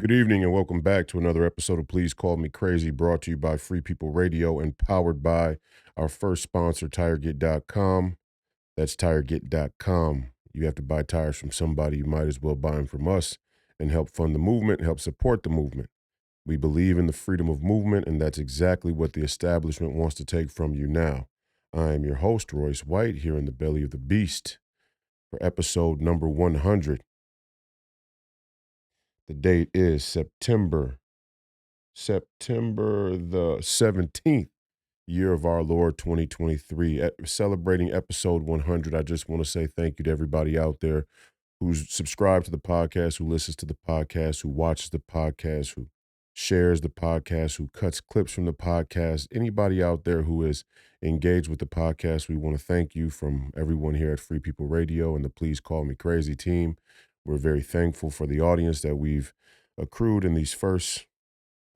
Good evening and welcome back to another episode of Please Call Me Crazy, brought to you by Free People Radio and powered by our first sponsor, Tireget.com. That's Tireget.com. You have to buy tires from somebody, you might as well buy them from us and help fund the movement, help support the movement. We believe in the freedom of movement, and that's exactly what the establishment wants to take from you now. I am your host, Royce White, here in the belly of the beast for episode number 100. The date is September the 17th, year of our Lord 2023. Celebrating episode 100, I just want to say thank you to everybody out there who's subscribed to the podcast, who listens to the podcast, who watches the podcast, who shares the podcast, who cuts clips from the podcast. Anybody out there who is engaged with the podcast, we want to thank you from everyone here at Free People Radio and the Please Call Me Crazy team. We're very thankful for the audience that we've accrued in these first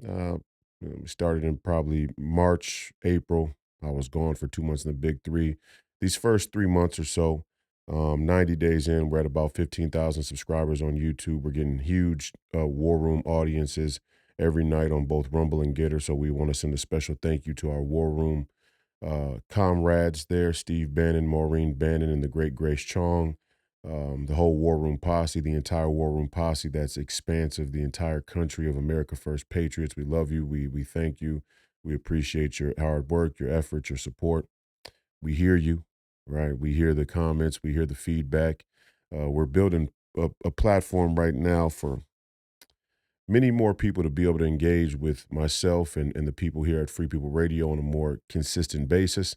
uh, we started in probably March, April. I was gone for 2 months in the big three. These first 3 months or so, 90 days in, we're at about 15,000 subscribers on YouTube. We're getting huge War Room audiences every night on both Rumble and Getter. So we want to send a special thank you to our War Room comrades there, Steve Bannon, Maureen Bannon, and the great Grace Chong, the whole War Room posse, the entire War Room posse that's expansive, the entire country of America First Patriots. We love you. We thank you. We appreciate your hard work, your effort, your support. We hear you, right? We hear the comments. We hear the feedback. We're building a platform right now for many more people to be able to engage with myself and the people here at Free People Radio on a more consistent basis.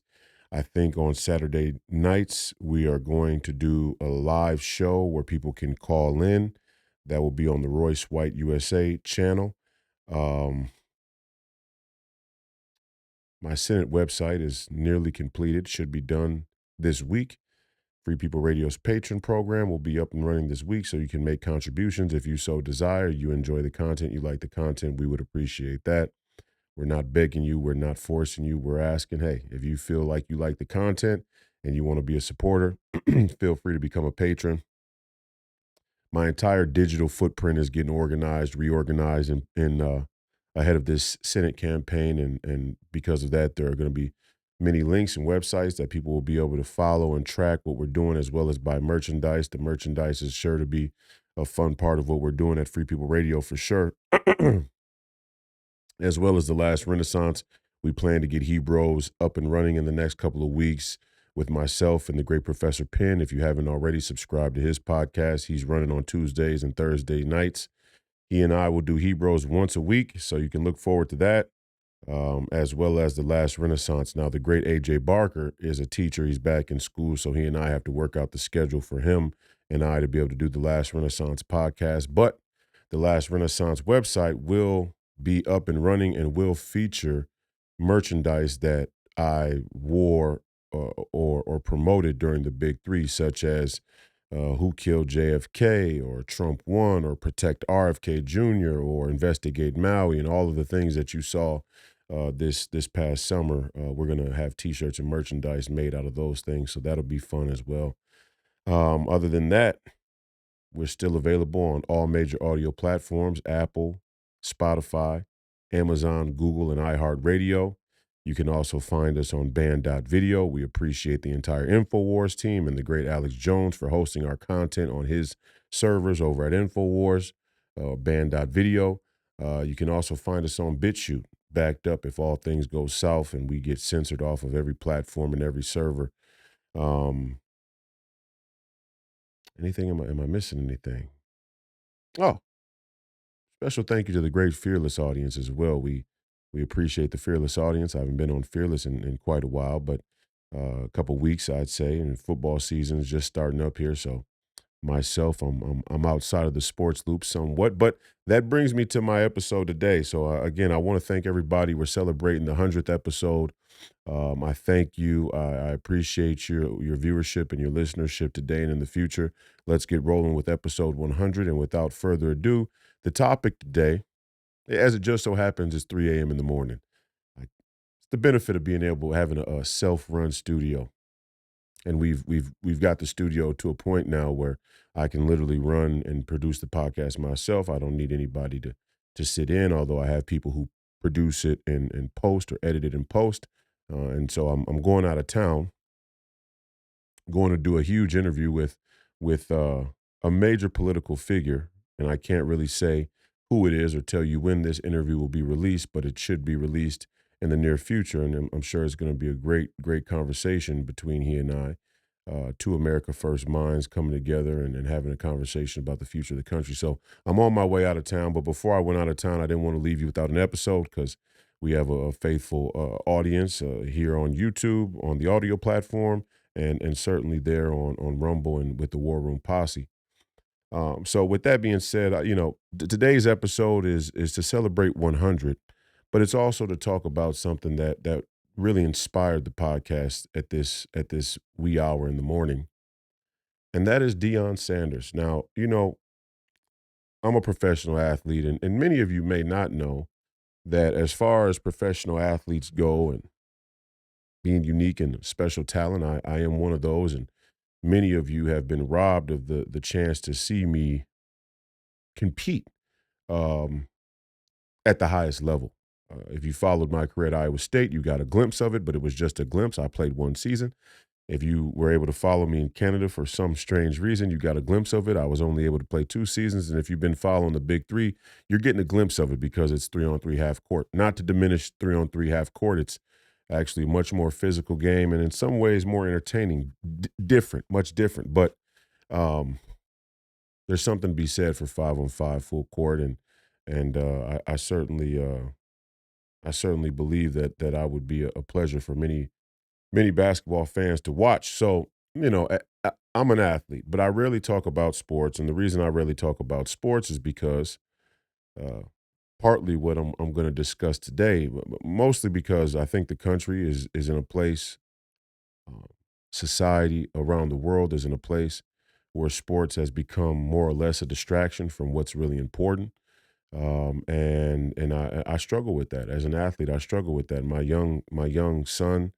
I think on Saturday nights, we are going to do a live show where people can call in. That will be on the Royce White USA channel. Um, my Senate website is nearly completed, should be done this week. Free People Radio's patron program will be up and running this week, so you can make contributions if you so desire. You enjoy the content, you like the content, we would appreciate that. We're not begging you, we're not forcing you, we're asking, hey, if you feel like you like the content and you want to be a supporter, feel free to become a patron. My entire digital footprint is getting organized, reorganized, and ahead of this Senate campaign, and because of that, there are going to be many links and websites that people will be able to follow and track what we're doing, as well as buy merchandise. The merchandise is sure to be a fun part of what we're doing at Free People Radio for sure. As well as the last Renaissance. We plan to get Hebrews up and running in the next couple of weeks with myself and the great Professor Penn. If you haven't already subscribed to his podcast, he's running on Tuesdays and Thursday nights. He and I will do Hebrews once a week, so you can look forward to that, as well as the last Renaissance. Now, the great A.J. Barker is a teacher. He's back in school, so he and I have to work out the schedule for him and I to be able to do the last Renaissance podcast. But the last Renaissance website will be up and running and will feature merchandise that I wore or promoted during the big three, such as Who Killed JFK or Trump Won or Protect RFK Jr. or Investigate Maui and all of the things that you saw this past summer. We're going to have T-shirts and merchandise made out of those things, so that'll be fun as well. Other than that, we're still available on all major audio platforms: Apple, Spotify, Amazon, Google, and iHeartRadio. You can also find us on band.video. We appreciate the entire InfoWars team and the great Alex Jones for hosting our content on his servers over at InfoWars, band.video. You can also find us on BitChute, backed up if all things go south and we get censored off of every platform and every server. Um, Anything? Am I missing anything? Oh, special thank you to the great Fearless audience as well. We appreciate the Fearless audience. I haven't been on Fearless in quite a while, but a couple weeks, I'd say, and football season is just starting up here. So myself, I'm outside of the sports loop somewhat, but that brings me to my episode today. So again, I want to thank everybody. We're celebrating the 100th episode. I thank you. I appreciate your viewership and your listenership today and in the future. Let's get rolling with episode 100. And without further ado, the topic today, as it just so happens, is 3 a.m. in the morning. Like, it's the benefit of being able having a self-run studio. And we've got the studio to a point now where I can literally run and produce the podcast myself. I don't need anybody to sit in, although I have people who produce it and post or edit it in post. And so I'm going out of town, going to do a huge interview with a major political figure, and I can't really say who it is or tell you when this interview will be released, but it should be released in the near future, and I'm sure it's going to be a great conversation between he and I. Two America First minds coming together and having a conversation about the future of the country. So I'm on my way out of town, but before I went out of town, I didn't want to leave you without an episode because we have a faithful audience here on YouTube, on the audio platform, and certainly there on Rumble and with the War Room Posse. So with that being said, today's episode is to celebrate 100, but it's also to talk about something that really inspired the podcast at this wee hour in the morning, and that is Deion Sanders. Now, I'm a professional athlete, and many of you may not know that as far as professional athletes go and being unique and special talent, I am one of those, and many of you have been robbed of the chance to see me compete um, at the highest level. If you followed my career at Iowa State, you got a glimpse of it, but it was just a glimpse. I played one season. If you were able to follow me in Canada for some strange reason, you got a glimpse of it. I was only able to play 2 seasons. And if you've been following the Big Three, you're getting a glimpse of it because it's 3-on-3 half court. Not to diminish 3-on-3 half court, it's actually a much more physical game and in some ways more entertaining, different, much different. But um, there's something to be said for 5-on-5 full court, and I certainly believe that I would be a pleasure for many basketball fans to watch. So, I'm an athlete, but I rarely talk about sports. And the reason I rarely talk about sports is because uh, partly what I'm going to discuss today, but mostly because I think the country is in a place, uh, society around the world is in a place where sports has become more or less a distraction from what's really important. And I struggle with that as an athlete. I struggle with that. My young son,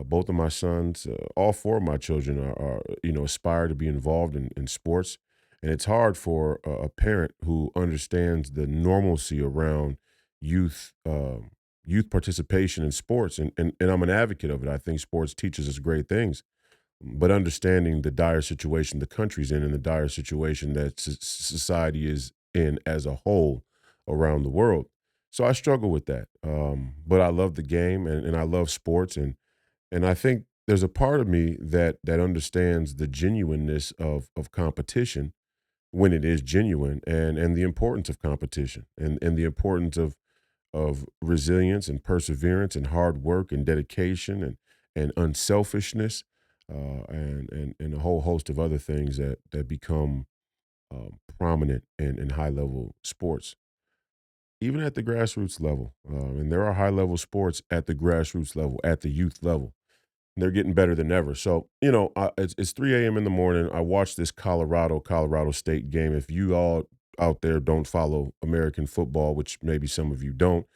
both of my sons, all four of my children are aspire to be involved in sports, and it's hard for a parent who understands the normalcy around youth youth participation in sports, and I'm an advocate of it. I think sports teaches us great things, but understanding the dire situation the country's in and the dire situation that society is in as a whole around the world. So I struggle with that. But I love the game and I love sports and I think there's a part of me that understands the genuineness of competition when it is genuine and the importance of competition and the importance of resilience and perseverance and hard work and dedication and unselfishness and a whole host of other things that become prominent in high level sports, even at the grassroots level. And there are high level sports at the grassroots level, at the youth level. They're getting better than ever. So, it's 3 a.m. in the morning. I watched this Colorado State game. If you all out there don't follow American football, which maybe some of you don't,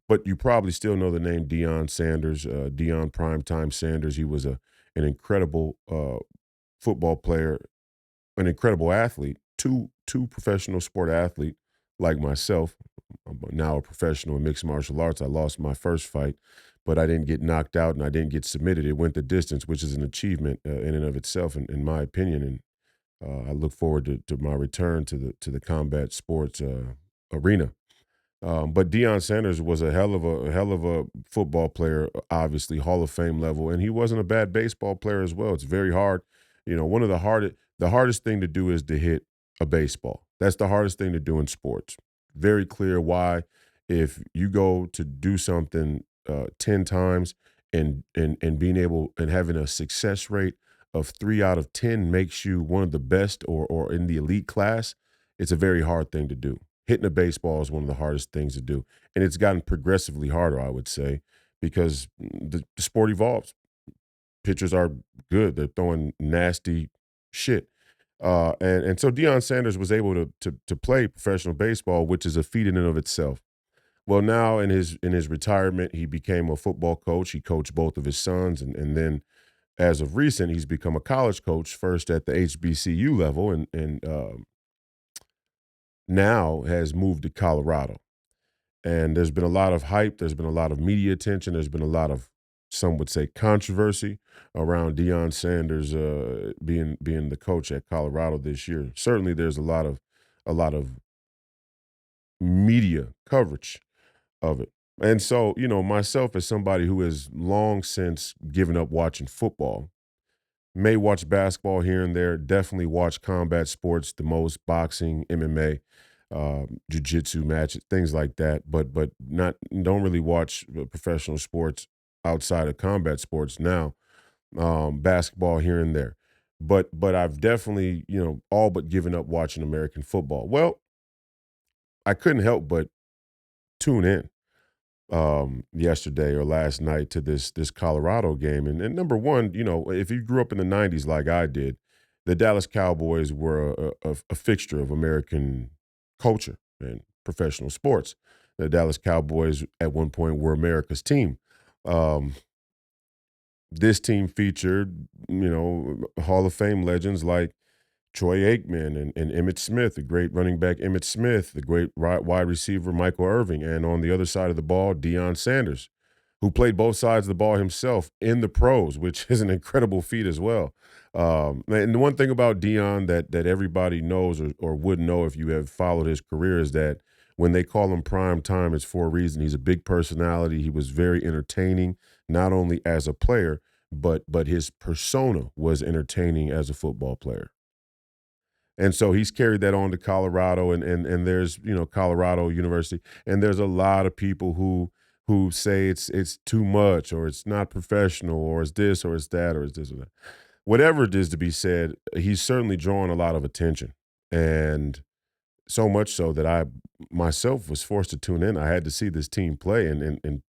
but you probably still know the name Deion Sanders, Deion Primetime Sanders. He was an incredible football player, an incredible athlete, two professional sport athlete like myself. I'm now a professional in mixed martial arts. I lost my first fight, but I didn't get knocked out and I didn't get submitted. It went the distance, which is an achievement in and of itself, in my opinion. And I look forward to my return to the combat sports arena. But Deion Sanders was a hell of a football player, obviously Hall of Fame level, and he wasn't a bad baseball player as well. It's very hard. One of the hardest thing to do is to hit a baseball. That's the hardest thing to do in sports. Very clear why. If you go to do something 10 times and being able and having a success rate of 3 out of 10 makes you one of the best or in the elite class, it's a very hard thing to do. Hitting a baseball is one of the hardest things to do. And it's gotten progressively harder, I would say, because the sport evolves. Pitchers are good. They're throwing nasty shit. And so Deion Sanders was able to play professional baseball, which is a feat in and of itself. Well, now in his retirement, he became a football coach. He coached both of his sons, and then as of recent, he's become a college coach, first at the HBCU level, and now has moved to Colorado. And there's been a lot of hype. There's been a lot of media attention. There's been a lot of, some would say, controversy around Deion Sanders being the coach at Colorado this year. Certainly, there's a lot of media coverage of it. And so, myself as somebody who has long since given up watching football, may watch basketball here and there, definitely watch combat sports the most, boxing, MMA, jiu-jitsu matches, things like that, but not don't really watch professional sports outside of combat sports now, basketball here and there. But I've definitely, all but given up watching American football. Well, I couldn't help but tune in yesterday or last night to this Colorado game. And number one, if you grew up in the '90s like I did, the Dallas Cowboys were a fixture of American culture and professional sports. The Dallas Cowboys at one point were America's team. Um, this team featured, Hall of Fame legends like Troy Aikman and Emmitt Smith, the great running back Emmitt Smith, the great wide receiver Michael Irving, and on the other side of the ball, Deion Sanders, who played both sides of the ball himself in the pros, which is an incredible feat as well. And the one thing about Deion that everybody knows or would know if you have followed his career is that when they call him prime time, it's for a reason. He's a big personality. He was very entertaining, not only as a player, but his persona was entertaining as a football player. And so he's carried that on to Colorado, and there's Colorado University, and there's a lot of people who say it's too much or it's not professional or it's this or it's that or it's this or that. Whatever it is to be said, he's certainly drawing a lot of attention, and so much so that I myself was forced to tune in. I had to see this team play and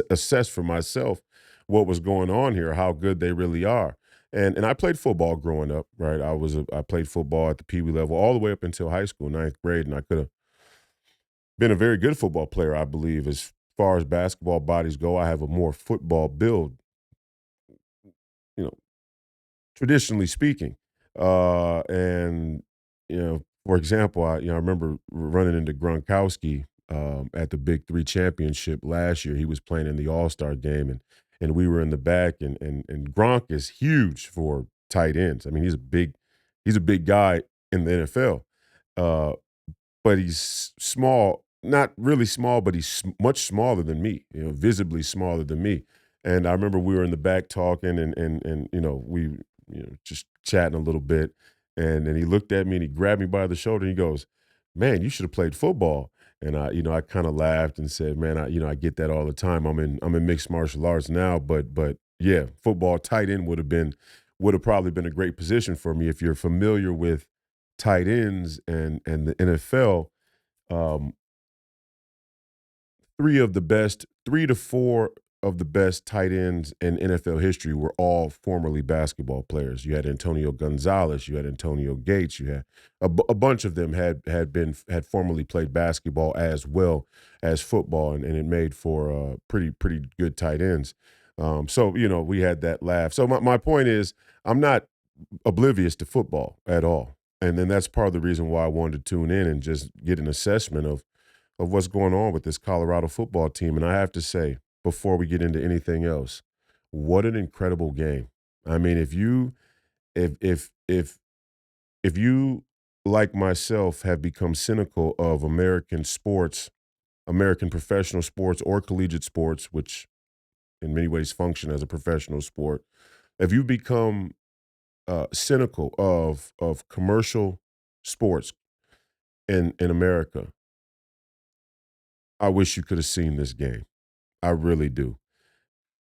assess for myself what was going on here, how good they really are. And I played football growing up, right? I played football at the Pee Wee level all the way up until high school, ninth grade, and I could have been a very good football player, I believe. As far as basketball bodies go, I have a more football build, you know, traditionally speaking. And for example, I remember running into Gronkowski at the Big Three championship last year. He was playing in the All-Star game, and we were in the back, and Gronk is huge for tight ends. I mean, he's a big guy in the NFL. Uh, but he's small, not really small, but he's much smaller than me, visibly smaller than me. And I remember we were in the back talking and we just chatting a little bit. And then he looked at me and he grabbed me by the shoulder and he goes, "Man, you should have played football." And I kind of laughed and said, "Man, I get that all the time. I'm in mixed martial arts now, but yeah, football tight end would have probably been a great position for me if you're familiar with tight ends and the NFL. um, three to four of the best tight ends in NFL history were all formerly basketball players. You had Antonio Gonzalez, you had Antonio Gates, you had a bunch of them had formerly played basketball as well as football, and it made for pretty good tight ends. So we had that laugh. So my point is, I'm not oblivious to football at all. And then that's part of the reason why I wanted to tune in and just get an assessment of what's going on with this Colorado football team. And I have to say, before we get into anything else, what an incredible game. I mean, if you like myself have become cynical of American sports, American professional sports or collegiate sports, which in many ways function as a professional sport, if you become cynical of commercial sports in America, I wish you could have seen this game. I really do.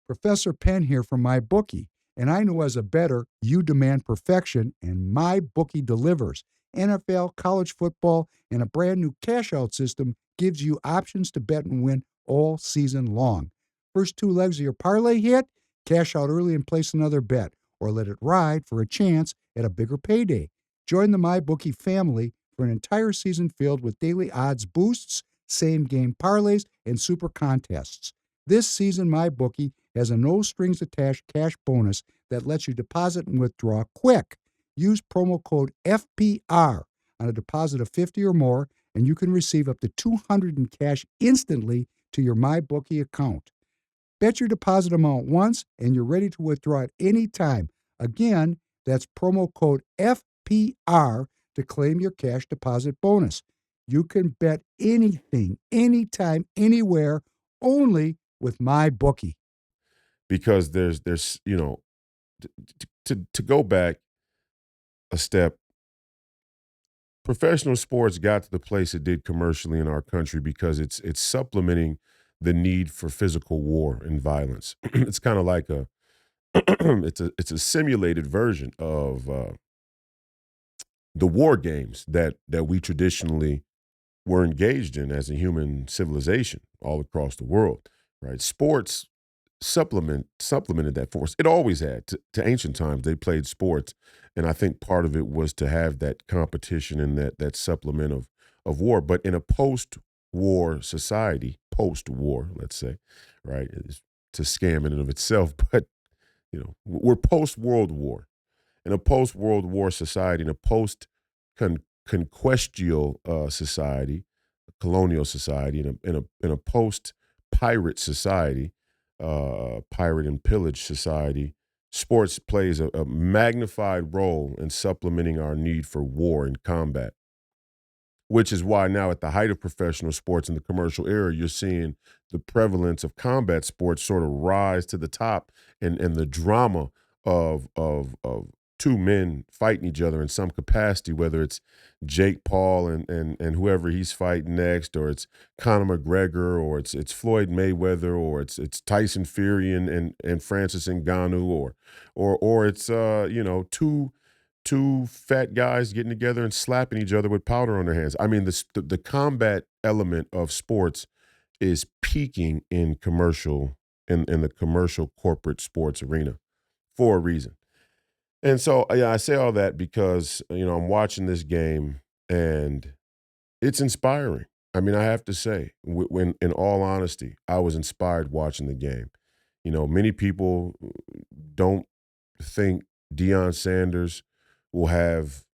Professor Penn here from MyBookie, and I know as a bettor, you demand perfection, and MyBookie delivers. NFL, college football, and a brand new cash-out system gives you options to bet and win all season long. First two legs of your parlay hit, cash out early and place another bet, or let it ride for a chance at a bigger payday. Join the MyBookie family for an entire season filled with daily odds boosts, same-game parlays, and super contests. This season, MyBookie has a no-strings-attached cash bonus that lets you deposit and withdraw quick. Use promo code FPR on a deposit of 50 or more, and you can receive up to $200 in cash instantly to your MyBookie account. Bet your deposit amount once, and you're ready to withdraw at any time. Again, that's promo code FPR to claim your cash deposit bonus. You can bet anything, anytime, anywhere, only with MyBookie. Because there's to go back a step, professional sports got to the place it did commercially in our country because it's supplementing the need for physical war and violence. It's kind of like a it's a simulated version of the war games that we traditionally were engaged in as a human civilization all across the world, right? Sports supplemented that force. It always had. To ancient times, they played sports, and I think part of it was to have that competition and that supplement of war. But in a post-war society, post-war, let's say, right? It's a scam in and of itself, but we're post-World War. In a post-World War society, in a post-conquestial society, colonial society, in a post-pirate society, pirate and pillage society, sports plays a magnified role in supplementing our need for war and combat, which is why now at the height of professional sports in the commercial era, you're seeing the prevalence of combat sports sort of rise to the top, and the drama of two men fighting each other in some capacity, whether it's Jake Paul and whoever he's fighting next, or it's Conor McGregor, or it's Floyd Mayweather, or it's Tyson Fury and Francis Ngannou, or it's two fat guys getting together and slapping each other with powder on their hands. I mean, the combat element of sports is peaking in the commercial corporate sports arena for a reason. And so, yeah, I say all that because, I'm watching this game and it's inspiring. I mean, I have to say, when in all honesty, I was inspired watching the game. Many people don't think Deion Sanders will have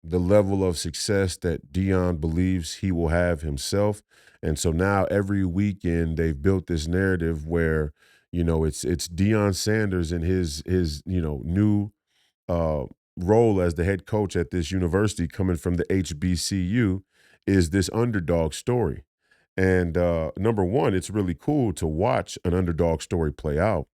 the level of success that Deion believes he will have himself. And so now every weekend they've built this narrative where, it's Deion Sanders and his new uh, role as the head coach at this university coming from the HBCU is this underdog story. And number one, it's really cool to watch an underdog story play out.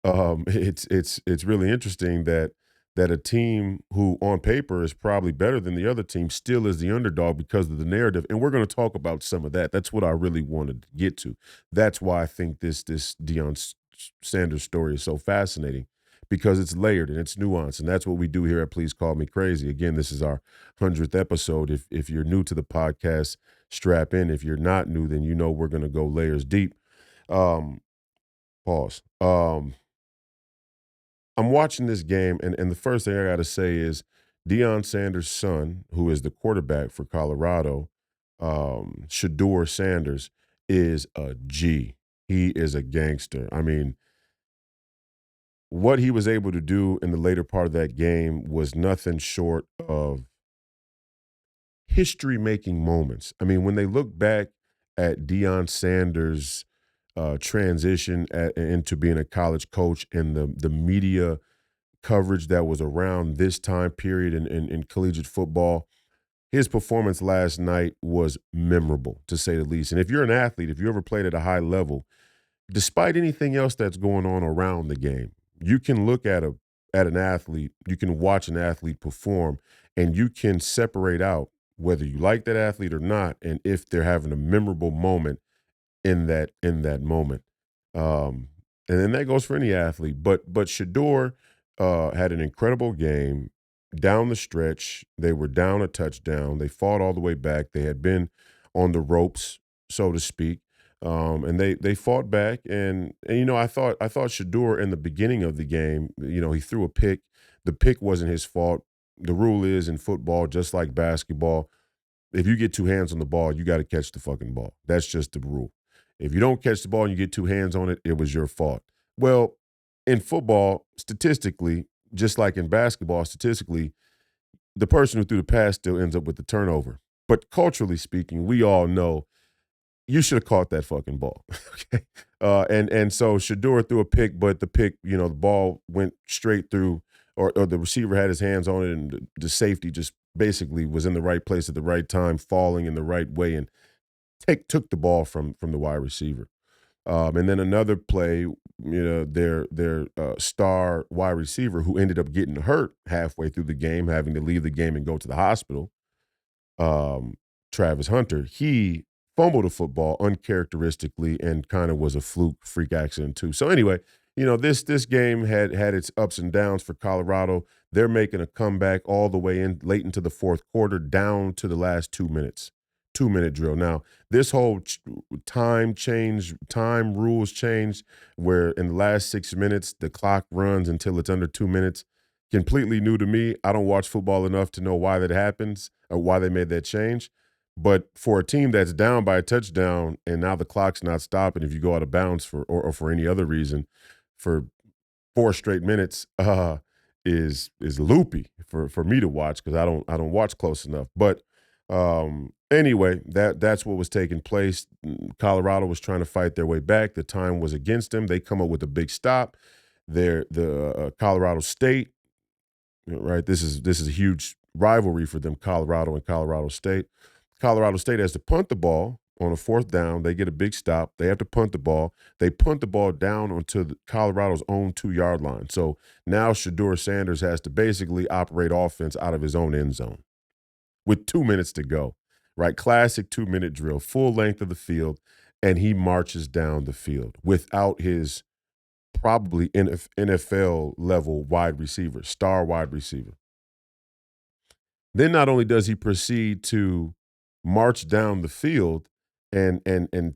It's really interesting that a team who on paper is probably better than the other team still is the underdog because of the narrative. And we're going to talk about some of that. That's what I really wanted to get to. That's why I think this Deion Sanders story is so fascinating, because it's layered and it's nuanced. And that's what we do here at Please Call Me Crazy. Again, this is our 100th episode. If you're new to the podcast, strap in. If you're not new, then we're going to go layers deep. Um, Pause. I'm watching this game, and the first thing I got to say is Deion Sanders' son, who is the quarterback for Colorado, Shador Sanders, is a G. He is a gangster. I mean, what he was able to do in the later part of that game was nothing short of history-making moments. I mean, when they look back at Deion Sanders' transition into being a college coach and the media coverage that was around this time period in collegiate football, his performance last night was memorable, to say the least. And if you're an athlete, if you ever played at a high level, despite anything else that's going on around the game, you can look at an athlete, you can watch an athlete perform, and you can separate out whether you like that athlete or not, and if they're having a memorable moment in that moment. Um, and then that goes for any athlete. But Shador had an incredible game down the stretch. They were down a touchdown. They fought all the way back. They had been on the ropes, so to speak. And they fought back, and I thought Shador in the beginning of the game, he threw a pick. The pick wasn't his fault. The rule is in football, just like basketball, if you get two hands on the ball, you got to catch the fucking ball. That's just the rule. If you don't catch the ball and you get two hands on it, it was your fault. Well, in football, statistically, just like in basketball, statistically, the person who threw the pass still ends up with the turnover. But culturally speaking, we all know you should have caught that fucking ball. Okay. And so Shador threw a pick, but the pick, the ball went straight through, or the receiver had his hands on it, and the safety just basically was in the right place at the right time, falling in the right way, and took the ball from the wide receiver. And then another play, their star wide receiver who ended up getting hurt halfway through the game, having to leave the game and go to the hospital, um, Travis Hunter, he fumbled a football uncharacteristically and kind of was a fluke freak accident too. So anyway, this game had its ups and downs for Colorado. They're making a comeback all the way in late into the fourth quarter, down to the last 2 minutes. 2 minute drill. Now, this whole time rules changed, where in the last 6 minutes, the clock runs until it's under 2 minutes. Completely new to me. I don't watch football enough to know why that happens or why they made that change. But for a team that's down by a touchdown and now the clock's not stopping if you go out of bounds or for any other reason for 4 straight minutes, is loopy for me to watch, because I don't watch close enough. But anyway, that's what was taking place. Colorado was trying to fight their way back. The time was against them. They come up with a big stop. The Colorado State, right? This is a huge rivalry for them, Colorado and Colorado State. Colorado State has to punt the ball on a fourth down. They get a big stop. They have to punt the ball. They punt the ball down onto Colorado's own 2-yard line. So now Deion Sanders has to basically operate offense out of his own end zone with 2 minutes to go, right? Classic 2-minute drill, full length of the field, and he marches down the field without his probably NFL level wide receiver, star wide receiver. Then not only does he proceed to march down the field and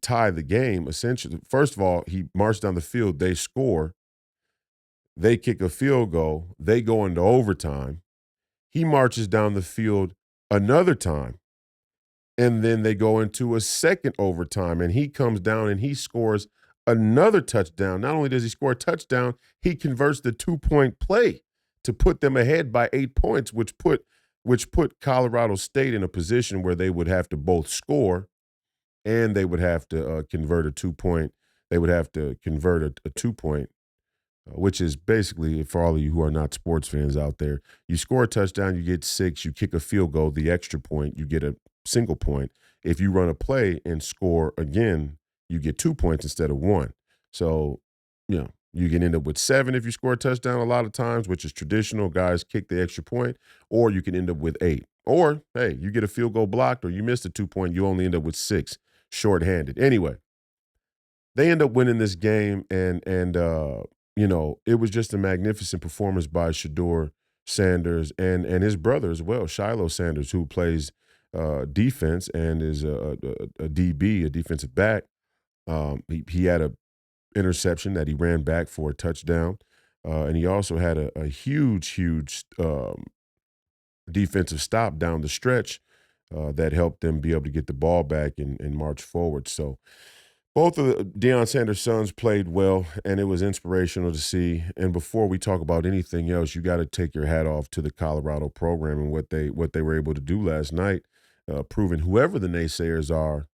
tie the game, essentially. First of all, he marched down the field, they score, they kick a field goal, they go into overtime. He marches down the field another time, and then they go into a second overtime, and he comes down and he scores another touchdown. Not only does he score a touchdown, he converts the 2-point play to put them ahead by 8 points, which put Colorado State in a position where they would have to both score and they would have to convert a 2-point. They would have to convert a 2-point, which is basically, for all of you who are not sports fans out there, you score a touchdown, you get 6, you kick a field goal, the extra point, you get a single point. If you run a play and score again, you get 2 points instead of 1. So, you can end up with 7 if you score a touchdown a lot of times, which is traditional. Guys kick the extra point, or you can end up with 8. Or, hey, you get a field goal blocked or you missed a 2-point, you only end up with 6, shorthanded. Anyway, they end up winning this game, and it was just a magnificent performance by Deion Sanders and his brother as well, Shiloh Sanders, who plays defense and is a DB, a defensive back. He had a interception that he ran back for a touchdown, and he also had a huge defensive stop down the stretch that helped them be able to get the ball back and march forward. So both of the Deion Sanders' sons played well, and it was inspirational to see. And before we talk about anything else, you got to take your hat off to the Colorado program and what they were able to do last night, proving whoever the naysayers are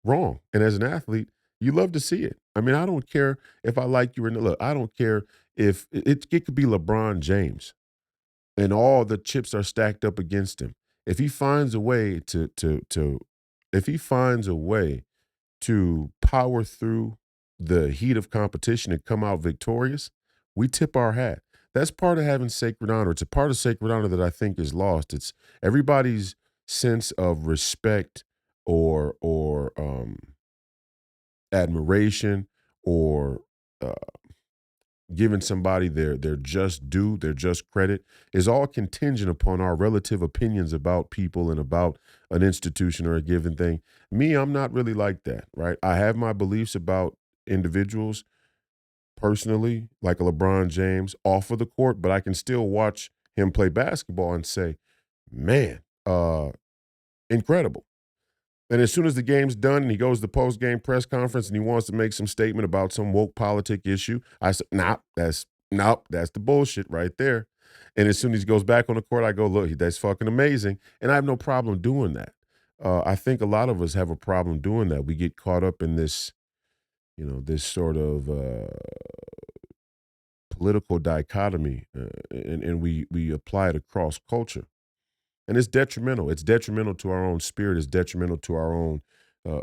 wrong. And as an athlete, you love to see it. I mean, I don't care if I like you or not. Look, I don't care if it could be LeBron James and all the chips are stacked up against him. If he finds a way to power through the heat of competition and come out victorious, we tip our hat. That's part of having sacred honor. It's a part of sacred honor that I think is lost. It's everybody's sense of respect or admiration or giving somebody their just due, their just credit, is all contingent upon our relative opinions about people and about an institution or a given thing. Me, I'm not really like that, right? I have my beliefs about individuals personally, like a LeBron James, off of the court, but I can still watch him play basketball and say, man, incredible. And as soon as the game's done and he goes to the post-game press conference and he wants to make some statement about some woke politic issue, I said, nah, that's Nope, that's the bullshit right there. And as soon as he goes back on the court, I go, look, that's fucking amazing. And I have no problem doing that. I think a lot of us have a problem doing that. We get caught up in this, this sort of political dichotomy, and we apply it across culture. And it's detrimental. It's detrimental to our own spirit. It's detrimental to our own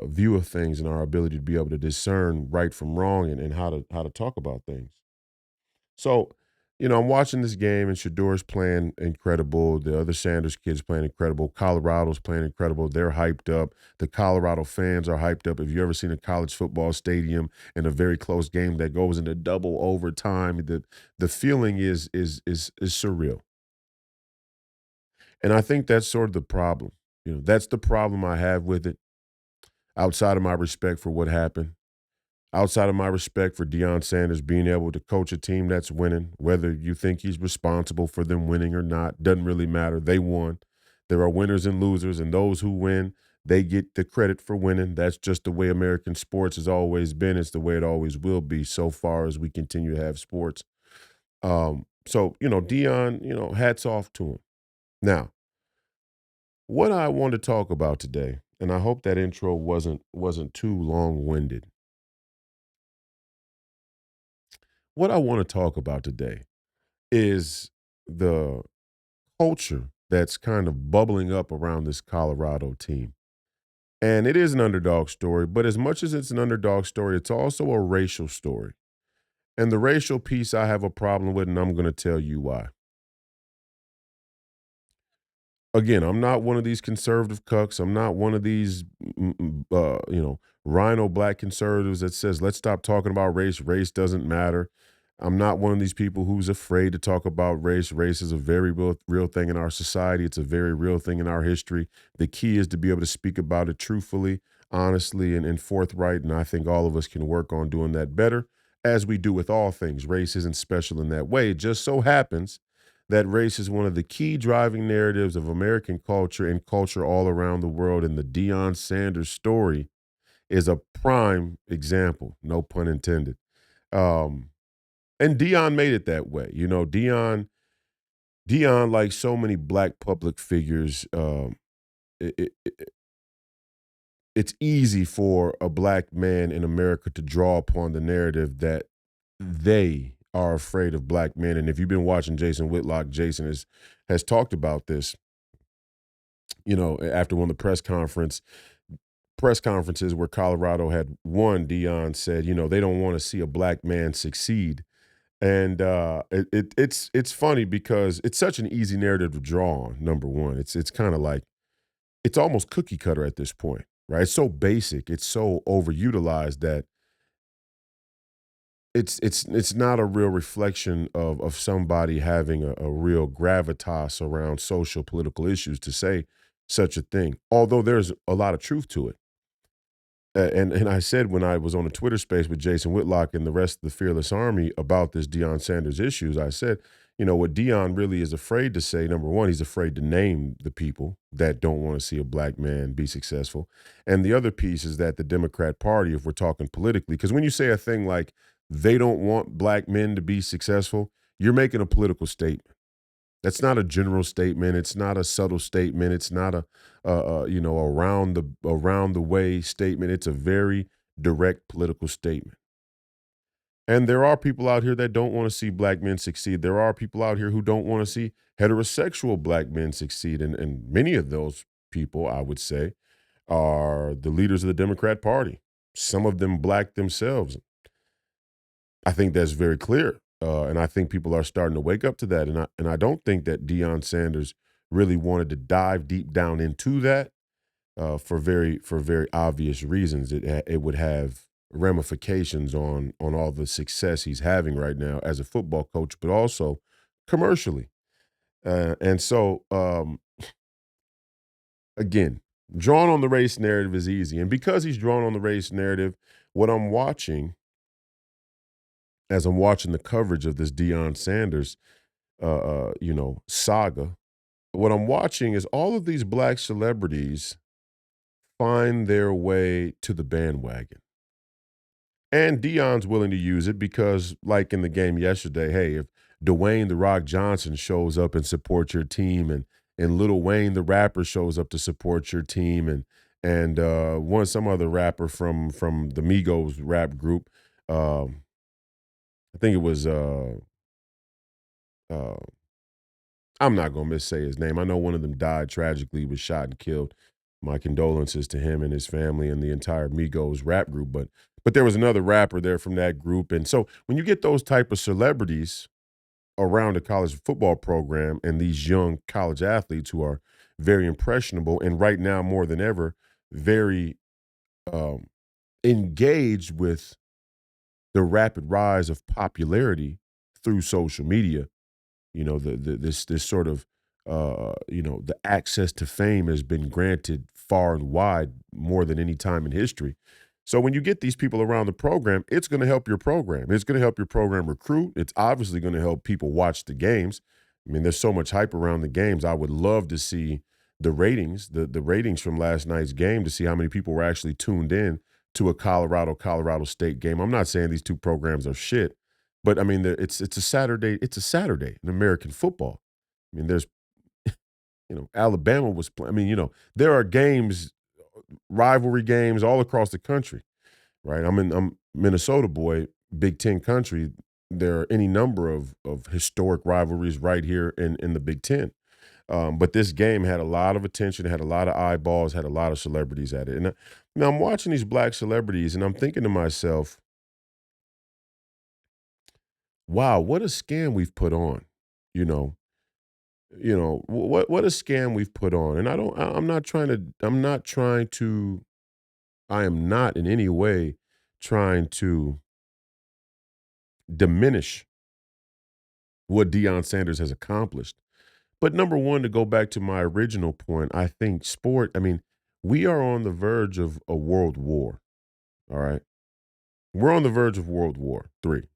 view of things and our ability to be able to discern right from wrong and how to talk about things. So, I'm watching this game and Shador's playing incredible. The other Sanders kids playing incredible. Colorado's playing incredible. They're hyped up. The Colorado fans are hyped up. If you ever seen a college football stadium in a very close game that goes into double overtime, the feeling is surreal. And I think that's sort of the problem. That's the problem I have with it. Outside of my respect for what happened, outside of my respect for Deion Sanders being able to coach a team that's winning, whether you think he's responsible for them winning or not, doesn't really matter. They won. There are winners and losers, and those who win, they get the credit for winning. That's just the way American sports has always been. It's the way it always will be so far as we continue to have sports. Deion, hats off to him. Now, what I want to talk about today, and I hope that intro wasn't too long-winded. What I want to talk about today is the culture that's kind of bubbling up around this Colorado team. And it is an underdog story, but as much as it's an underdog story, it's also a racial story. And the racial piece I have a problem with, and I'm going to tell you why. Again, I'm not one of these conservative cucks. I'm not one of these, rhino black conservatives that says, let's stop talking about race. Race doesn't matter. I'm not one of these people who's afraid to talk about race. Race is a very real thing in our society. It's a very real thing in our history. The key is to be able to speak about it truthfully, honestly, and forthright. And I think all of us can work on doing that better, as we do with all things. Race isn't special in that way. It just so happens that race is one of the key driving narratives of American culture and culture all around the world. And the Deion Sanders story is a prime example, no pun intended. Um, and Deion made it that way. Deion, like so many black public figures, it, it, it's easy for a black man in America to draw upon the narrative that they are afraid of black men. And if you've been watching Jason Whitlock, Jason has talked about this, after one of the press conferences where Colorado had won, Deion said, they don't want to see a black man succeed. And it's funny because it's such an easy narrative to draw on. Number one, it's kind of like it's almost cookie cutter at this point, right? It's so basic, it's so overutilized that it's not a real reflection of somebody having a real gravitas around social political issues to say such a thing. Although there's a lot of truth to it. And I said when I was on a Twitter space with Jason Whitlock and the rest of the Fearless Army about this Deion Sanders issues, I said, what Deion really is afraid to say, number one, he's afraid to name the people that don't want to see a black man be successful. And the other piece is that the Democrat Party, if we're talking politically, because when you say a thing like they don't want black men to be successful, you're making a political statement. That's not a general statement. It's not a subtle statement. It's not around the way statement. It's a very direct political statement. And there are people out here that don't want to see black men succeed. There are people out here who don't want to see heterosexual black men succeed. And many of those people, I would say, are the leaders of the Democrat Party. Some of them black themselves. I think that's very clear. And I think people are starting to wake up to that. And I don't think that Deion Sanders really wanted to dive deep down into that for very obvious reasons. It would have ramifications on all the success he's having right now as a football coach, but also commercially. Again, drawn on the race narrative is easy, and because he's drawn on the race narrative, what I'm watching as I'm watching the coverage of this Deion Sanders, saga, what I'm watching is all of these black celebrities find their way to the bandwagon. And Deion's willing to use it because, like in the game yesterday, hey, if Dwayne the Rock Johnson shows up and supports your team, and Lil Wayne the rapper shows up to support your team, and some other rapper from the Migos rap group, I think it was uh, I'm not gonna missay his name. I know one of them died tragically, was shot and killed. My condolences to him and his family and the entire Migos rap group. But there was another rapper there from that group. And so when you get those type of celebrities around a college football program and these young college athletes who are very impressionable and right now more than ever, very um, engaged with the rapid rise of popularity through social media. This sort of the access to fame has been granted far and wide more than any time in history. So when you get these people around the program, it's going to help your program. It's going to help your program recruit. It's obviously going to help people watch the games. I mean, there's so much hype around the games. I would love to see the ratings, the ratings from last night's game, to see how many people were actually tuned in to a Colorado State game. I'm not saying these two programs are shit, but I mean, it's a Saturday. It's a Saturday in American football. I mean, there's Alabama was playing. I mean, there are games, rivalry games all across the country, right? I'm Minnesota boy, Big Ten country. There are any number of historic rivalries right here in the Big Ten. But this game had a lot of attention, had a lot of eyeballs, had a lot of celebrities at it. And now I'm watching these black celebrities, and I'm thinking to myself, wow, what a scam we've put on. You know, what a scam we've put on. And I am not in any way trying to diminish what Deion Sanders has accomplished. But number one, to go back to my original point, I think I mean, we are on the verge of a world war. All right. We're on the verge of World War III,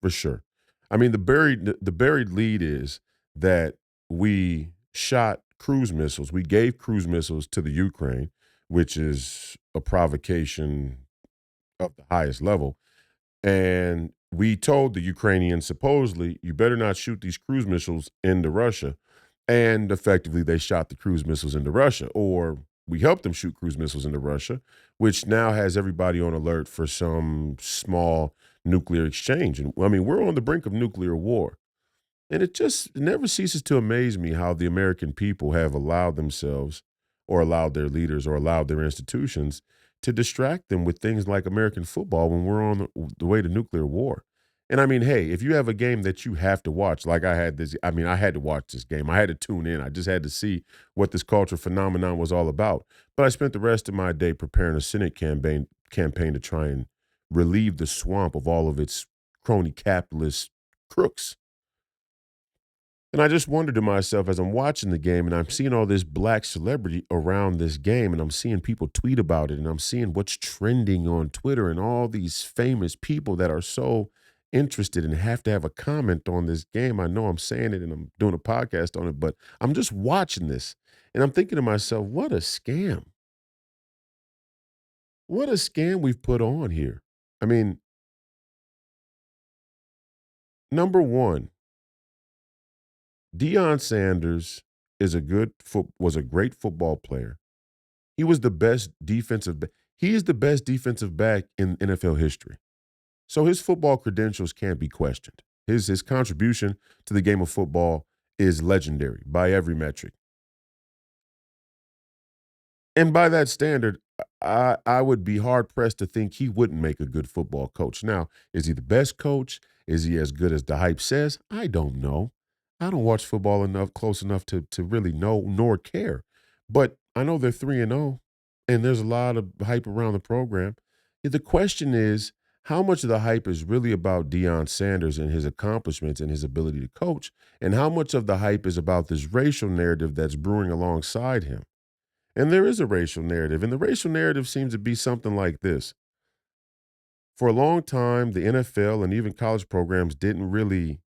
for sure. I mean, the buried lead is that we shot cruise missiles. We gave cruise missiles to the Ukraine, which is a provocation of the highest level. And we told the Ukrainians, supposedly, you better not shoot these cruise missiles into Russia. And effectively, they shot the cruise missiles into Russia, or we helped them shoot cruise missiles into Russia, which now has everybody on alert for some small nuclear exchange. And I mean, we're on the brink of nuclear war. And it just never ceases to amaze me how the American people have allowed themselves, or allowed their leaders, or allowed their institutions to distract them with things like American football when we're on the way to nuclear war. And I mean, hey, if you have a game that you have to watch, like I had to watch this game. I had to tune in. I just had to see what this culture phenomenon was all about. But I spent the rest of my day preparing a Senate campaign to try and relieve the swamp of all of its crony capitalist crooks. And I just wondered to myself, as I'm watching the game and I'm seeing all this black celebrity around this game, and I'm seeing people tweet about it, and I'm seeing what's trending on Twitter, and all these famous people that are so interested and have to have a comment on this game. I know I'm saying it and I'm doing a podcast on it, but I'm just watching this and I'm thinking to myself, what a scam. What a scam we've put on here. I mean, number one, Deion Sanders was a great football player. He was the best defensive back. He is the best defensive back in NFL history. So his football credentials can't be questioned. His contribution to the game of football is legendary by every metric. And by that standard, I would be hard pressed to think he wouldn't make a good football coach. Now, is he the best coach? Is he as good as the hype says? I don't know. I don't watch football enough close enough to really know nor care. But I know they're 3-0, and there's a lot of hype around the program. The question is, how much of the hype is really about Deion Sanders and his accomplishments and his ability to coach, and how much of the hype is about this racial narrative that's brewing alongside him? And there is a racial narrative, and the racial narrative seems to be something like this. For a long time, the NFL and even college programs didn't really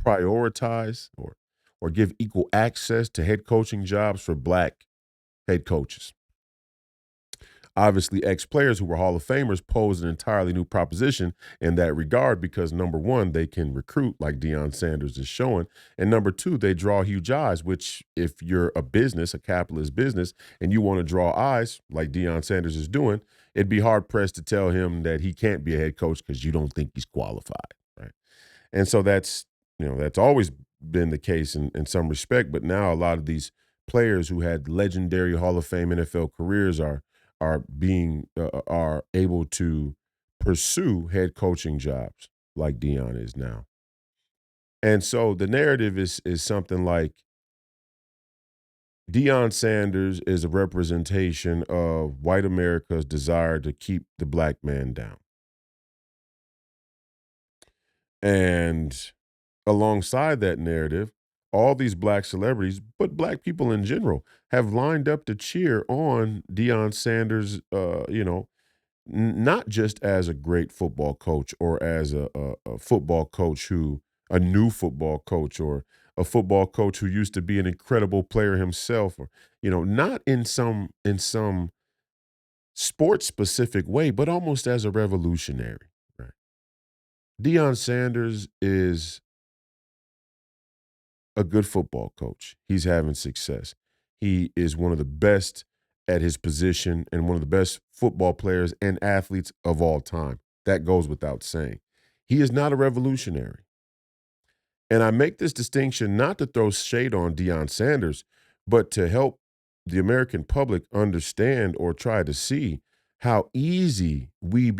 prioritize or give equal access to head coaching jobs for black head coaches. Obviously, ex-players who were Hall of Famers pose an entirely new proposition in that regard because, number one, they can recruit like Deion Sanders is showing, and number two, they draw huge eyes, which if you're a business, a capitalist business, and you want to draw eyes like Deion Sanders is doing, it'd be hard-pressed to tell him that he can't be a head coach because you don't think he's qualified, right? And so that's always been the case in some respect, but now a lot of these players who had legendary Hall of Fame NFL careers are able to pursue head coaching jobs like Dion is now. And so the narrative is something like Deion Sanders is a representation of white America's desire to keep the black man down. And alongside that narrative, all these black celebrities, but black people in general, have lined up to cheer on Deion Sanders, not just as a great football coach or as a football coach a new football coach or a football coach who used to be an incredible player himself or, not in some sports specific way, but almost as a revolutionary. Right. Deion Sanders is a good football coach. He's having success. He is one of the best at his position and one of the best football players and athletes of all time. That goes without saying. He is not a revolutionary. And I make this distinction not to throw shade on Deion Sanders, but to help the American public understand or try to see how easy we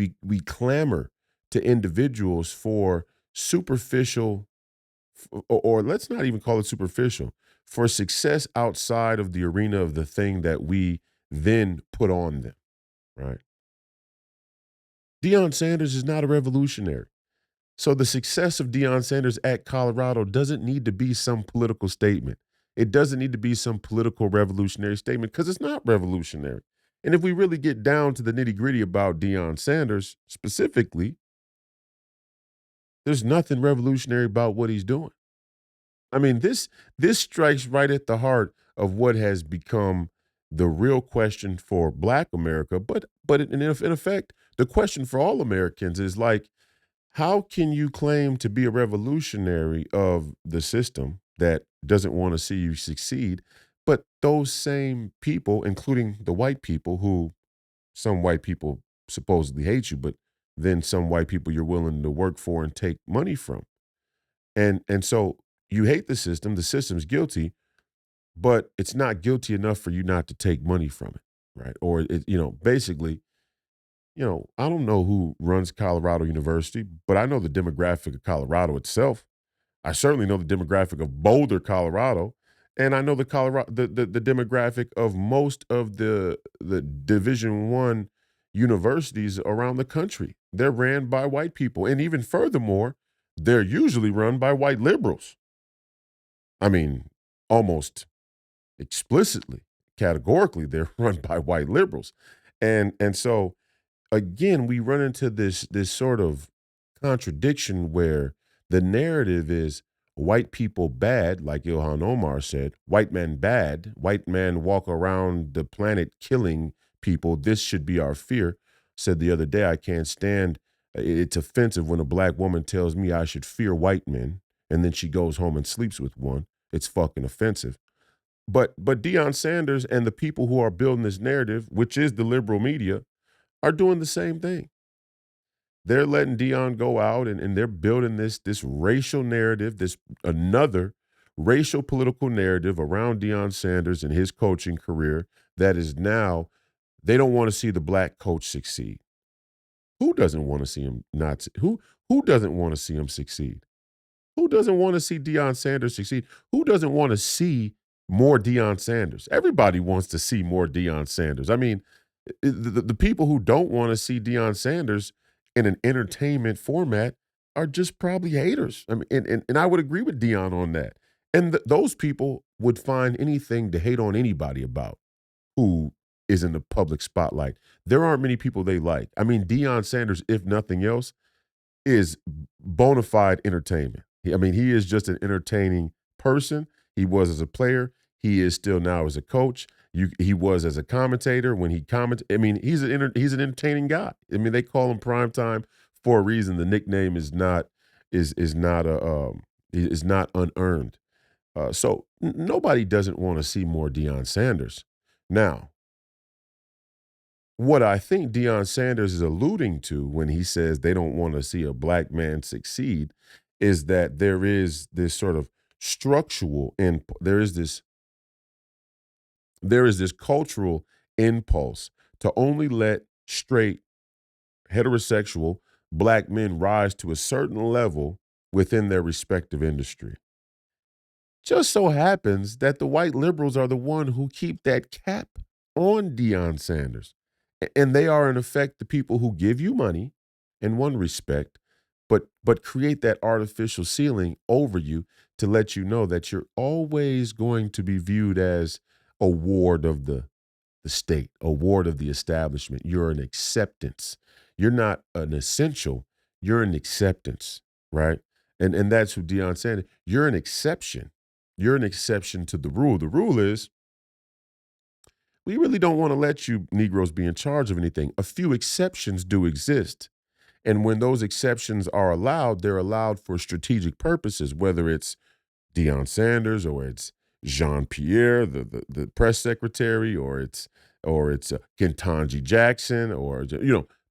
clamor to individuals for superficial or let's not even call it superficial, for success outside of the arena of the thing that we then put on them, right? Deion Sanders is not a revolutionary. So the success of Deion Sanders at Colorado doesn't need to be some political statement. It doesn't need to be some political revolutionary statement because it's not revolutionary. And if we really get down to the nitty gritty about Deion Sanders specifically, there's nothing revolutionary about what he's doing. I mean, this strikes right at the heart of what has become the real question for Black America, but in effect, the question for all Americans is like, how can you claim to be a revolutionary of the system that doesn't want to see you succeed, but those same people, including the white people, who some white people supposedly hate you, but then some white people you're willing to work for and take money from. And so you hate the system's guilty, but it's not guilty enough for you not to take money from it, right? Or basically, I don't know who runs Colorado University, but I know the demographic of Colorado itself. I certainly know the demographic of Boulder, Colorado, and I know the demographic of most of the Division One universities around the country. They're ran by white people, and even furthermore, they're usually run by white liberals. I mean, almost explicitly, categorically, they're run by white liberals, and so again, we run into this sort of contradiction where the narrative is white people bad, like Ilhan Omar said, white men bad, white men walk around the planet killing people. This should be our fear. Said the other day, I can't stand. It's offensive when a black woman tells me I should fear white men, and then she goes home and sleeps with one. It's fucking offensive. But Deion Sanders and the people who are building this narrative, which is the liberal media, are doing the same thing. They're letting Dion go out and they're building this racial narrative, this another racial political narrative around Deion Sanders and his coaching career that is now they don't want to see the black coach succeed. Who doesn't want to see him not who doesn't want to see him succeed? Who doesn't want to see Deion Sanders succeed? Who doesn't want to see more Deion Sanders? Everybody wants to see more Deion Sanders. I mean, the people who don't want to see Deion Sanders in an entertainment format are just probably haters. I mean, and I would agree with Deion on that. And those people would find anything to hate on anybody about who is in the public spotlight. There aren't many people they like. I mean, Deion Sanders, if nothing else, is bona fide entertainment. I mean, he is just an entertaining person. He was as a player. He is still now as a coach. He was as a commentator when he comment. I mean, he's an entertaining guy. I mean, they call him prime time for a reason. The nickname is not a is not unearned. So nobody doesn't want to see more Deion Sanders. Now, what I think Deion Sanders is alluding to when he says they don't want to see a black man succeed is that there is this sort of structural and there is this cultural impulse to only let straight heterosexual black men rise to a certain level within their respective industry. Just so happens that the white liberals are the one who keep that cap on Deion Sanders. And they are in effect the people who give you money in one respect, but create that artificial ceiling over you to let you know that you're always going to be viewed as a ward of the state, a ward of the establishment. You're an acceptance. You're not an essential, you're an acceptance, right? And that's who Deion Sanders. You're an exception. You're an exception to the rule. The rule is we really don't want to let you Negroes be in charge of anything. A few exceptions do exist. And when those exceptions are allowed, they're allowed for strategic purposes, whether it's Deion Sanders or it's Jean Pierre, the press secretary, or it's Ketanji Jackson, or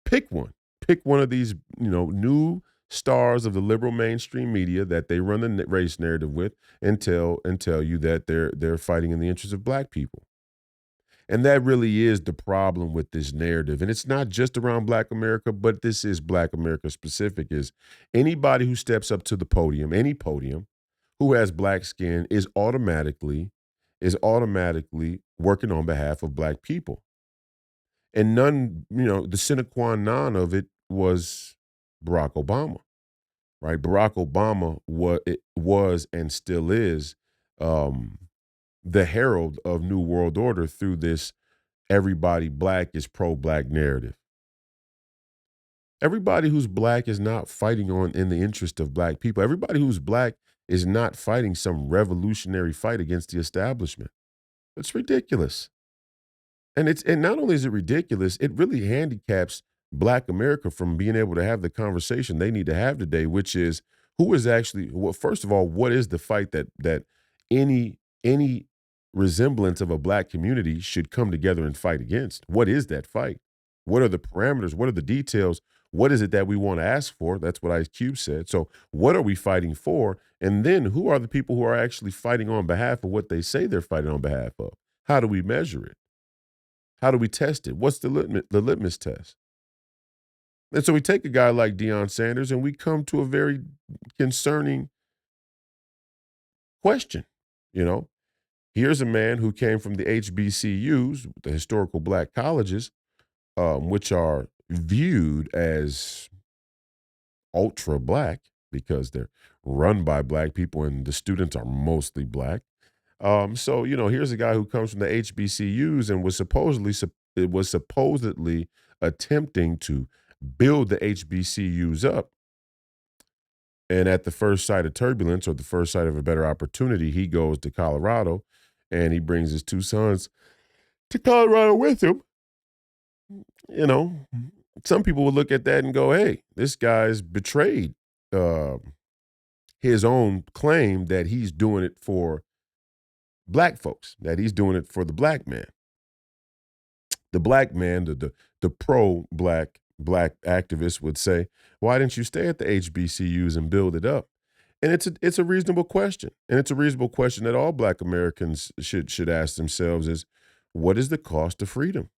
pick one. Pick one of these new stars of the liberal mainstream media that they run the race narrative with, and tell you that they're fighting in the interest of black people. And that really is the problem with this narrative. And it's not just around Black America, but this is Black America specific, is anybody who steps up to the podium, any podium, who has black skin is automatically working on behalf of black people. And the sine qua non of it was Barack Obama, right? Barack Obama was and still is um, the herald of New World Order through this everybody black is pro-black narrative. Everybody who's black is not fighting in the interest of black people. Everybody who's black is not fighting some revolutionary fight against the establishment. It's ridiculous. And not only is it ridiculous, it really handicaps black America from being able to have the conversation they need to have today, which is who is actually, well, first of all, what is the fight that any resemblance of a black community should come together and fight against? What is that fight? What are the parameters? What are the details? What is it that we want to ask for? That's what Ice Cube said. So what are we fighting for? And then who are the people who are actually fighting on behalf of what they say they're fighting on behalf of? How do we measure it? How do we test it? What's the litmus test? And so we take a guy like Deion Sanders and we come to a very concerning question. Here's a man who came from the HBCUs, the historical black colleges, which are viewed as ultra black because they're run by black people and the students are mostly black. So here's a guy who comes from the HBCUs and was supposedly attempting to build the HBCUs up. And at the first sight of turbulence or the first sight of a better opportunity, he goes to Colorado and he brings his two sons to Colorado with him. Some people would look at that and go, hey, this guy's betrayed his own claim that he's doing it for black folks, that he's doing it for the black man. The black man, the pro-black activist would say, why didn't you stay at the HBCUs and build it up? And it's a reasonable question. And it's a reasonable question that all black Americans should ask themselves is, what is the cost of freedom?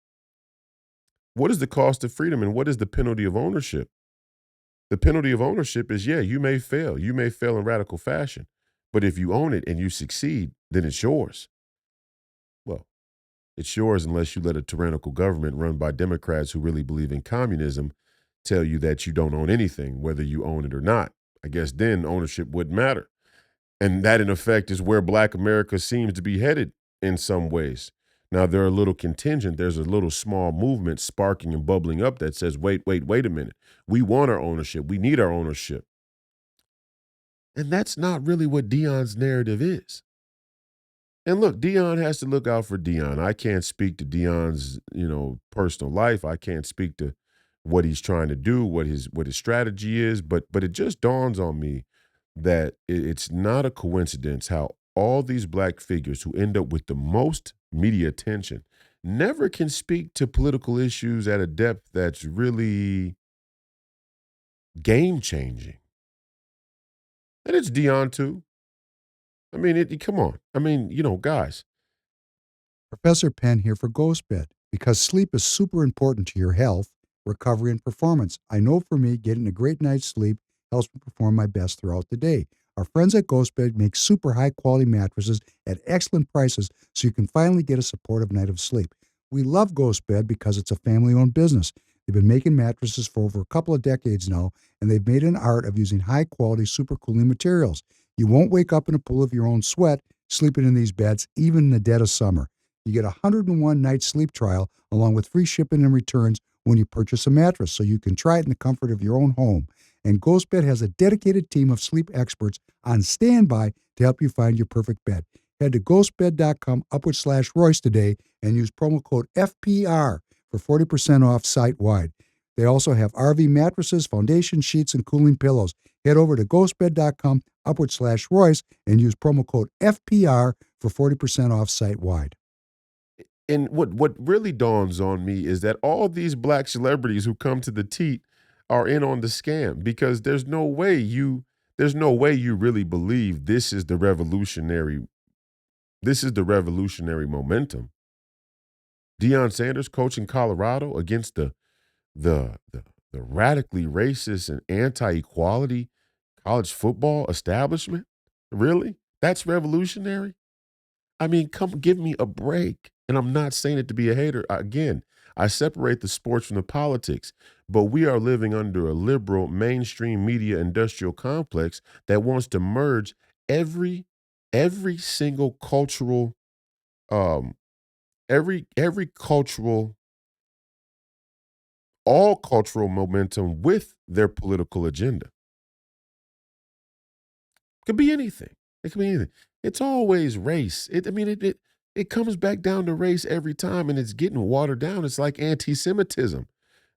What is the cost of freedom and what is the penalty of ownership? The penalty of ownership is, you may fail. You may fail in radical fashion. But if you own it and you succeed, then it's yours. Well, it's yours unless you let a tyrannical government run by Democrats who really believe in communism tell you that you don't own anything, whether you own it or not. I guess then ownership wouldn't matter. And that, in effect, is where black America seems to be headed in some ways. Now, they're a little contingent. There's a little small movement sparking and bubbling up that says, wait a minute. We want our ownership. We need our ownership. And that's not really what Deion's narrative is. And look, Deion has to look out for Deion. I can't speak to Deion's, personal life. I can't speak to what he's trying to do, what his strategy is, but it just dawns on me that it's not a coincidence how all these black figures who end up with the most media attention never can speak to political issues at a depth that's really game changing. And it's Deion too. I mean, come on. I mean, guys. Professor Penn here for GhostBed because sleep is super important to your health, recovery, and performance. I know for me, getting a great night's sleep helps me perform my best throughout the day. Our friends at GhostBed make super high quality mattresses at excellent prices so you can finally get a supportive night of sleep. We love GhostBed because it's a family owned business. They've been making mattresses for over a couple of decades now, and they've made an art of using high quality, super cooling materials. You won't wake up in a pool of your own sweat sleeping in these beds, even in the dead of summer. You get a 101 night sleep trial along with free shipping and returns when you purchase a mattress, so you can try it in the comfort of your own home. And GhostBed has a dedicated team of sleep experts on standby to help you find your perfect bed. Head to ghostbed.com/Royce today and use promo code FPR for 40% off site wide. They also have RV mattresses, foundation sheets, and cooling pillows. Head over to ghostbed.com/Royce and use promo code FPR for 40% off site wide. And what really dawns on me is that all these black celebrities who come to the teat are in on the scam, because there's no way you really believe this is the revolutionary momentum. Deion Sanders coaching Colorado against the radically racist and anti-equality college football establishment. Really? That's revolutionary? I mean, come give me a break. And I'm not saying it to be a hater. Again, I separate the sports from the politics, but we are living under a liberal mainstream media industrial complex that wants to merge every every single cultural um every cultural all cultural momentum with their political agenda. Could be anything. It could be anything. It's always race. It comes back down to race every time, and it's getting watered down. It's like anti-Semitism.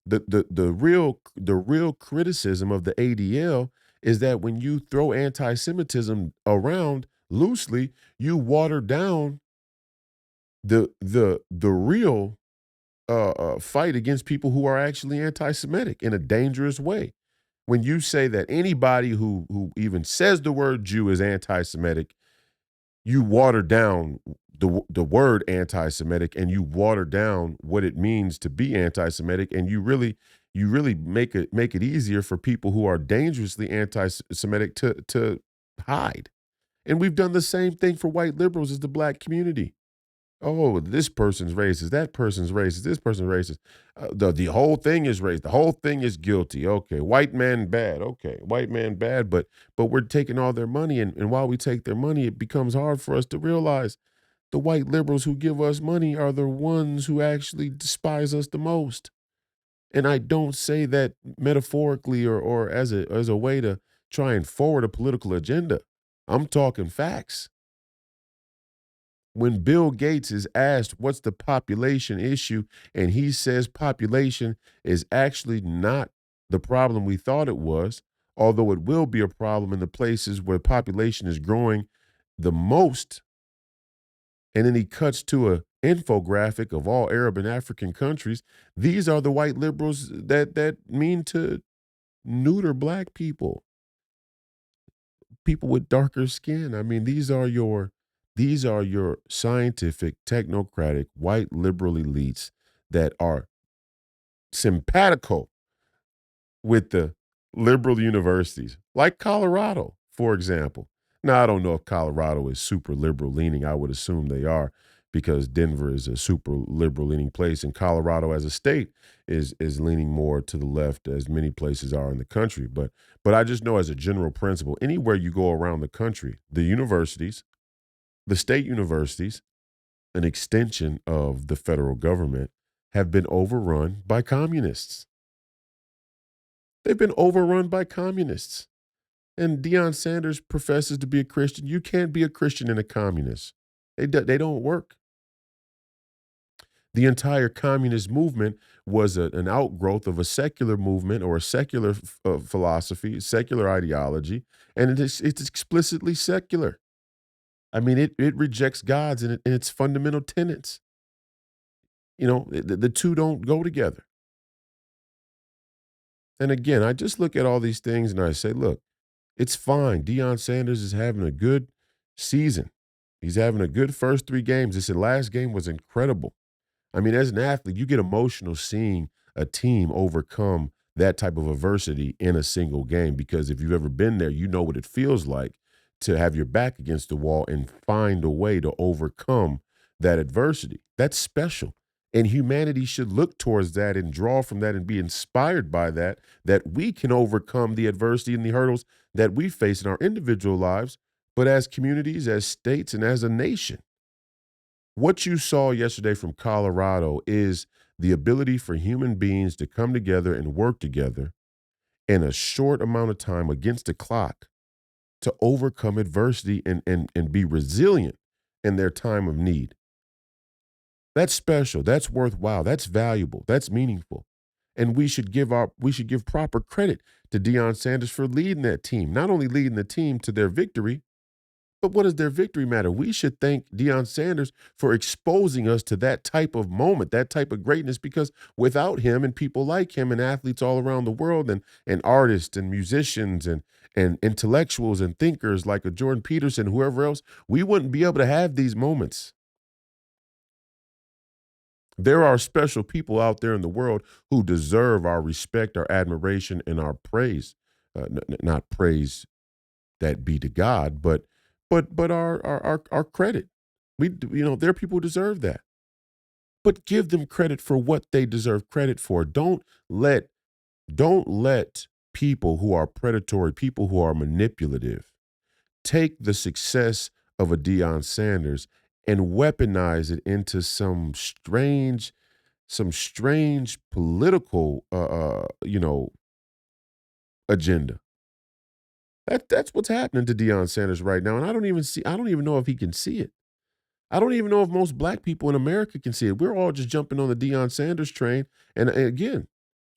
The real criticism of the ADL is that when you throw anti-Semitism around loosely, you water down the real fight against people who are actually anti-Semitic in a dangerous way. When you say that anybody who even says the word Jew is anti-Semitic, you water down the word anti-Semitic, and you water down what it means to be anti-Semitic, and you really make it easier for people who are dangerously anti-Semitic to hide. And we've done the same thing for white liberals as the black community. Oh, this person's racist. That person's racist. This person's racist. The whole thing is racist. The whole thing is guilty. Okay, white man bad. Okay, white man bad. But we're taking all their money, and while we take their money, it becomes hard for us to realize the white liberals who give us money are the ones who actually despise us the most. And I don't say that metaphorically or as a way to try and forward a political agenda. I'm talking facts. When Bill Gates is asked what's the population issue, and he says population is actually not the problem we thought it was, although it will be a problem in the places where population is growing the most. And then he cuts to a infographic of all Arab and African countries. These are the white liberals that mean to neuter black people, people with darker skin. I mean, these are your scientific, technocratic, white liberal elites that are simpatico with the liberal universities, like Colorado, for example. Now, I don't know if Colorado is super liberal leaning. I would assume they are, because Denver is a super liberal leaning place, and Colorado as a state is leaning more to the left, as many places are in the country. But I just know, as a general principle, anywhere you go around the country, the universities, the state universities, an extension of the federal government, have been overrun by communists. They've been overrun by communists. And Deion Sanders professes to be a Christian. You can't be a Christian and a communist. They don't work. The entire communist movement was an outgrowth of a secular movement or a secular philosophy, secular ideology, and it's explicitly secular. I mean, it rejects God's and its fundamental tenets. You know, the two don't go together. And again, I just look at all these things and I say, look, it's fine. Deion Sanders is having a good season. He's having a good first 3 games. This last game was incredible. I mean, as an athlete, you get emotional seeing a team overcome that type of adversity in a single game because if you've ever been there, you know what it feels like to have your back against the wall and find a way to overcome that adversity. That's special. And humanity should look towards that and draw from that and be inspired by that, that we can overcome the adversity and the hurdles that we face in our individual lives, but as communities, as states, and as a nation. What you saw yesterday from Colorado is the ability for human beings to come together and work together in a short amount of time against the clock to overcome adversity and be resilient in their time of need. That's special. That's worthwhile. That's valuable. That's meaningful. And we should give proper credit to Deion Sanders for leading that team. Not only leading the team to their victory, but what does their victory matter? We should thank Deion Sanders for exposing us to that type of moment, that type of greatness, because without him and people like him and athletes all around the world and artists and musicians and intellectuals and thinkers like a Jordan Peterson, whoever else, we wouldn't be able to have these moments. There are special people out there in the world who deserve our respect, our admiration, and our praise. Not praise that be to God, but our credit. There are people who deserve that. But give them credit for what they deserve credit for. Don't let people who are predatory, people who are manipulative, take the success of a Deion Sanders and weaponize it into some strange political agenda. That's what's happening to Deion Sanders right now, and I don't even know if he can see it. I don't even know if most black people in America can see it. We're all just jumping on the Deion Sanders train, and again,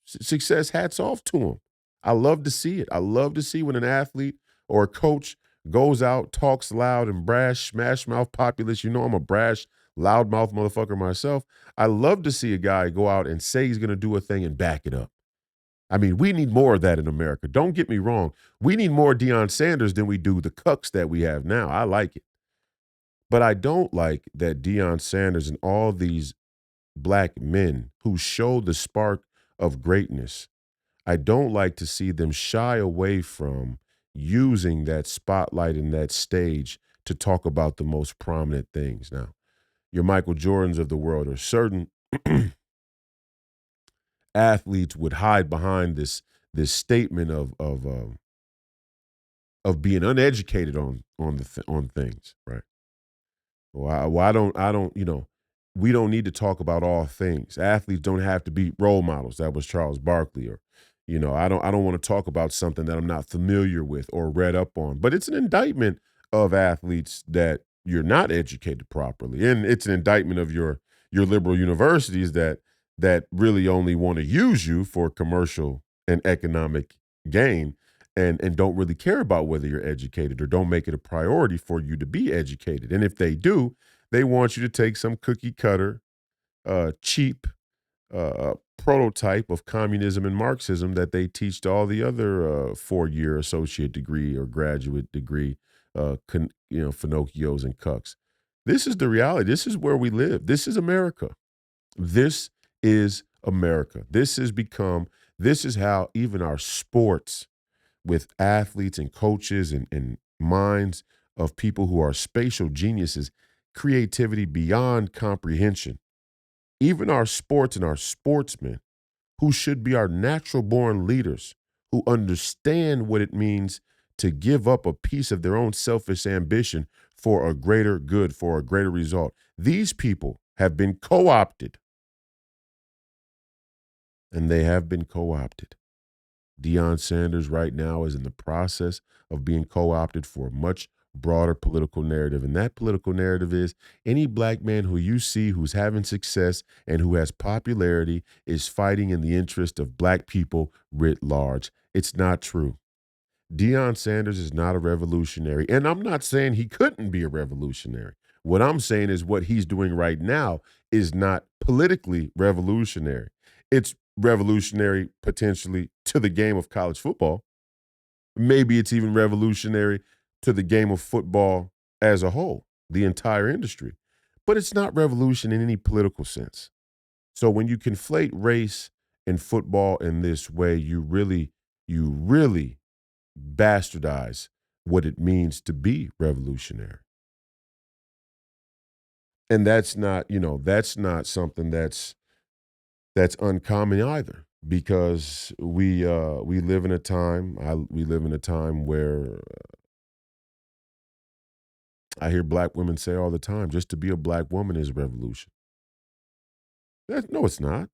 success, hats off to him. I love to see it. I love to see when an athlete or a coach goes out, talks loud and brash, smash mouth populist. You know I'm a brash, loudmouth motherfucker myself. I love to see a guy go out and say he's gonna do a thing and back it up. I mean, we need more of that in America. Don't get me wrong. We need more Deion Sanders than we do the cucks that we have now. I like it. But I don't like that Deion Sanders and all these black men who show the spark of greatness, I don't like to see them shy away from using that spotlight and that stage to talk about the most prominent things. Now, your Michael Jordans of the world or certain athletes would hide behind this statement of being uneducated on things, right? Well, I don't, we don't need to talk about all things. Athletes don't have to be role models. That was Charles Barkley. Or, I don't want to talk about something that I'm not familiar with or read up on. But it's an indictment of athletes that you're not educated properly. And it's an indictment of your liberal universities that really only want to use you for commercial and economic gain and don't really care about whether you're educated or don't make it a priority for you to be educated. And if they do, they want you to take some cookie cutter, cheap prototype of communism and Marxism that they teach to all the other 4-year associate degree or graduate degree, Finocchios and cucks. This is the reality. This is where we live. This is America. This is America. This is how even our sports with athletes and coaches and minds of people who are spatial geniuses, creativity beyond comprehension. Even our sports and our sportsmen, who should be our natural born leaders, who understand what it means to give up a piece of their own selfish ambition for a greater good, for a greater result. These people have been co-opted. And they have been co-opted. Deion Sanders right now is in the process of being co-opted for a much broader political narrative. And that political narrative is any black man who you see who's having success and who has popularity is fighting in the interest of black people writ large. It's not true. Deion Sanders is not a revolutionary. And I'm not saying he couldn't be a revolutionary. What I'm saying is what he's doing right now is not politically revolutionary. It's revolutionary potentially to the game of college football. Maybe it's even revolutionary to the game of football as a whole, the entire industry. But it's not revolution in any political sense. So when you conflate race and football in this way, you really bastardize what it means to be revolutionary. And that's not something that's uncommon either, because we live in a time we live in a time where I hear black women say all the time, just to be a black woman is revolution. No, it's not.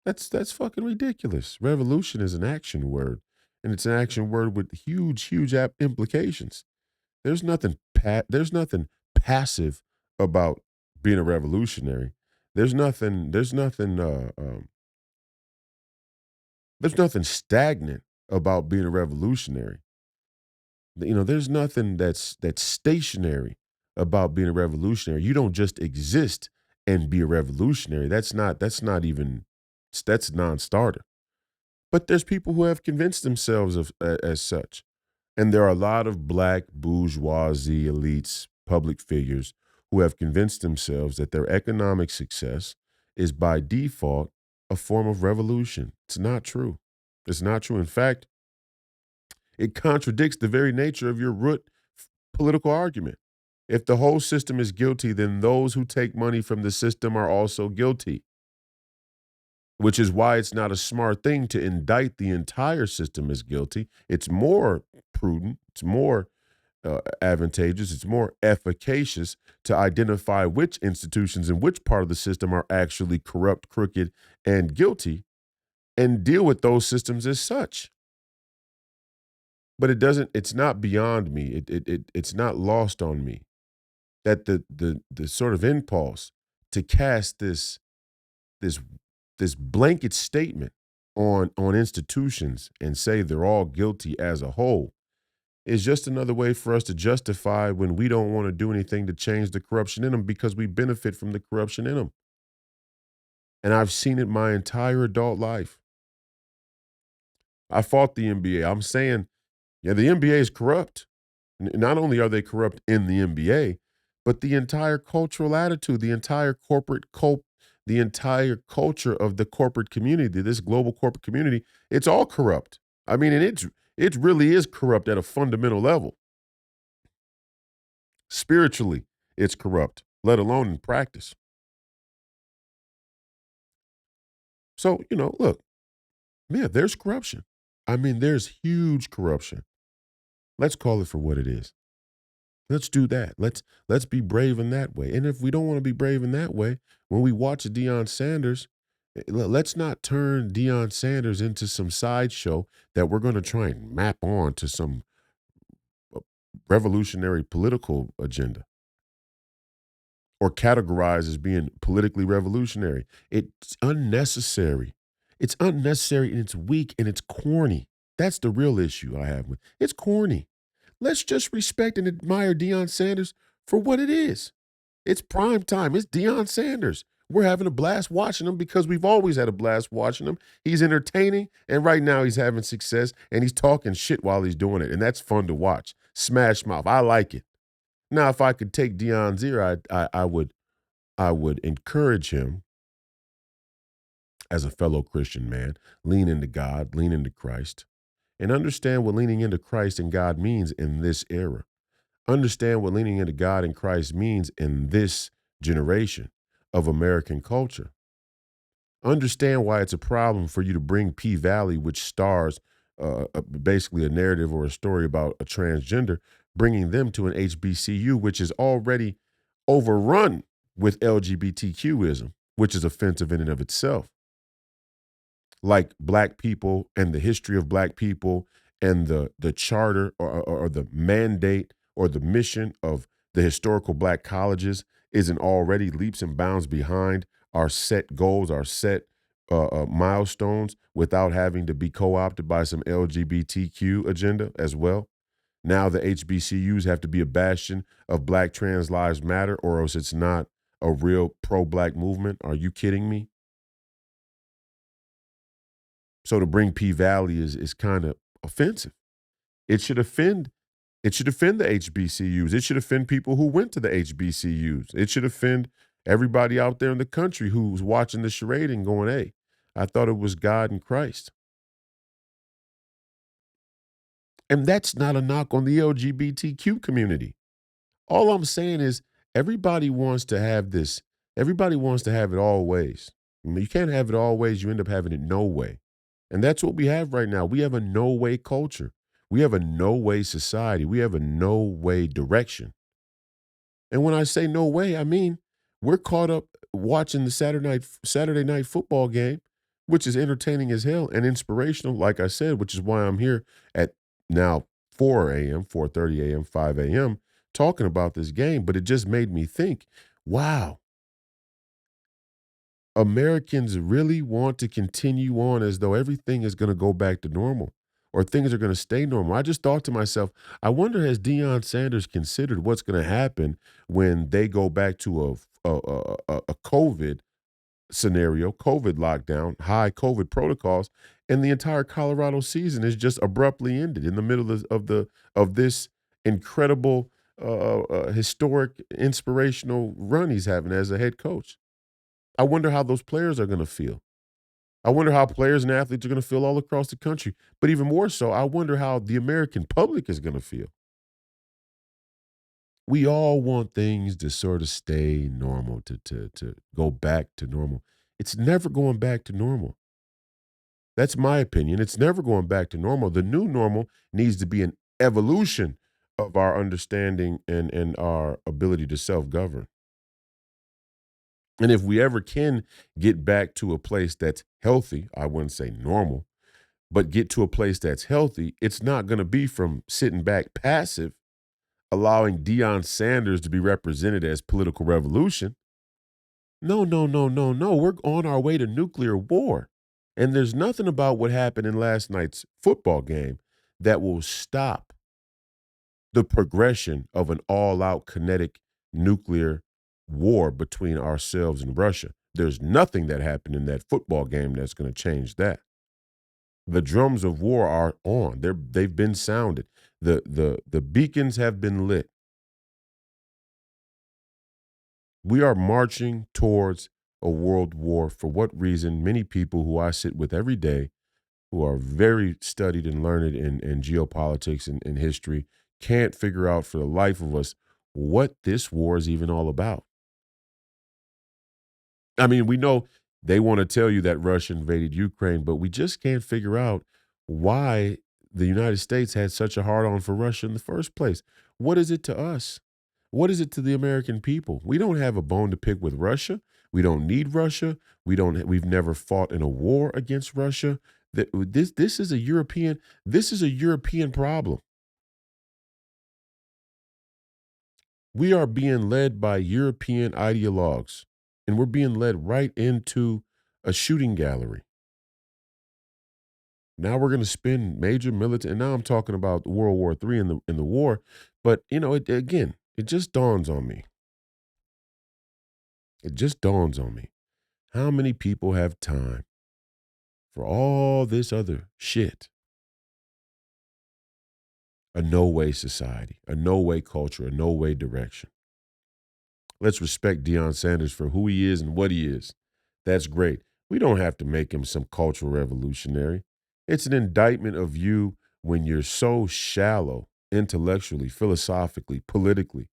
That's fucking ridiculous. Revolution is an action word, and it's an action word with huge implications. There's nothing passive about being a revolutionary. There's nothing stagnant about being a revolutionary. There's nothing that's stationary about being a revolutionary. You don't just exist and be a revolutionary. That's non-starter. But there's people who have convinced themselves as such. And there are a lot of black bourgeoisie elites, public figures, who have convinced themselves that their economic success is by default a form of revolution. It's not true. It's not true. In fact, it contradicts the very nature of your root political argument. If the whole system is guilty, then those who take money from the system are also guilty, which is why it's not a smart thing to indict the entire system as guilty. It's more prudent, it's more advantageous, it's more efficacious to identify which institutions and which part of the system are actually corrupt, crooked, and guilty, and deal with those systems as such. But it's not beyond me. It's not lost on me that the sort of impulse to cast this this blanket statement on institutions and say they're all guilty as a whole is just another way for us to justify when we don't want to do anything to change the corruption in them because we benefit from the corruption in them. And I've seen it my entire adult life. I fought the NBA. I'm saying, yeah, the NBA is corrupt. Not only are they corrupt in the NBA, but the entire cultural attitude, the entire culture of the corporate community, this global corporate community, it's all corrupt. I mean, and it really is corrupt at a fundamental level. Spiritually, it's corrupt, let alone in practice. So, look, yeah, there's corruption. I mean, there's huge corruption. Let's call it for what it is. Let's do that. Let's be brave in that way. And if we don't want to be brave in that way, when we watch a Deion Sanders, let's not turn Deion Sanders into some sideshow that we're going to try and map on to some revolutionary political agenda or categorize as being politically revolutionary. It's unnecessary. It's unnecessary and it's weak and it's corny. That's the real issue I have with it. It's corny. Let's just respect and admire Deion Sanders for what it is. It's prime time. It's Deion Sanders. We're having a blast watching him because we've always had a blast watching him. He's entertaining, and right now he's having success, and he's talking shit while he's doing it, and that's fun to watch. Smash mouth. I like it. Now, if I could take Deion's ear, I would encourage him as a fellow Christian man, lean into God, lean into Christ, and understand what leaning into Christ and God means in this era. Understand what leaning into God and Christ means in this generation of American culture. Understand why it's a problem for you to bring P Valley, which stars basically a narrative or a story about a transgender, bringing them to an HBCU, which is already overrun with LGBTQism, which is offensive in and of itself. Like black people and the history of black people and the charter or the mandate or the mission of the historical black colleges isn't already leaps and bounds behind our set goals, our set milestones without having to be co-opted by some LGBTQ agenda as well. Now the HBCUs have to be a bastion of Black Trans Lives Matter, or else it's not a real pro-black movement. Are you kidding me? So to bring P-Valley is kind of offensive. It should offend it should offend the HBCUs. It should offend people who went to the HBCUs. It should offend everybody out there in the country who's watching the charade and going, "Hey, I thought it was God and Christ." And that's not a knock on the LGBTQ community. All I'm saying is everybody wants to have this. Everybody wants to have it all ways. I mean, you can't have it all ways. You end up having it no way. And that's what we have right now. We have a no way culture. We have a no way society. We have a no way direction. And when I say no way, I mean we're caught up watching the Saturday night football game, which is entertaining as hell and inspirational, like I said, which is why I'm here at now 4 a.m., 4:30 a.m., 5 a.m. talking about this game. But it just made me think, wow, Americans really want to continue on as though everything is going to go back to normal or things are going to stay normal. I just thought to myself, I wonder has Deion Sanders considered what's going to happen when they go back to a COVID scenario, COVID lockdown, high COVID protocols, and the entire Colorado season is just abruptly ended in the middle of this incredible, historic, inspirational run he's having as a head coach. I wonder how those players are going to feel. I wonder how players and athletes are going to feel all across the country. But even more so, I wonder how the American public is going to feel. We all want things to sort of stay normal, to go back to normal. It's never going back to normal. That's my opinion. It's never going back to normal. The new normal needs to be an evolution of our understanding and our ability to self-govern. And if we ever can get back to a place that's healthy, I wouldn't say normal, but get to a place that's healthy, it's not going to be from sitting back passive, allowing Deion Sanders to be represented as political revolution. No, no, no, no, no. We're on our way to nuclear war. And there's nothing about what happened in last night's football game that will stop the progression of an all-out kinetic nuclear war between ourselves and Russia. There's nothing that happened in that football game that's going to change that. The drums of war are on. They've been sounded. The beacons have been lit. We are marching towards a world war. For what reason? Many people who I sit with every day, who are very studied and learned in geopolitics and history, can't figure out for the life of us what this war is even all about. I mean, we know they want to tell you that Russia invaded Ukraine, but we just can't figure out why the United States had such a hard on for Russia in the first place. What is it to us? What is it to the American people? We don't have a bone to pick with Russia. We don't need Russia. We've never fought in a war against Russia. This is a European problem. We are being led by European ideologues, and we're being led right into a shooting gallery. Now we're going to spend major military, and now I'm talking about World War III in the war. But it just dawns on me. It just dawns on me. How many people have time for all this other shit? A no-way society, a no-way culture, a no-way direction. Let's respect Deion Sanders for who he is and what he is. That's great. We don't have to make him some cultural revolutionary. It's an indictment of you when you're so shallow intellectually, philosophically, politically,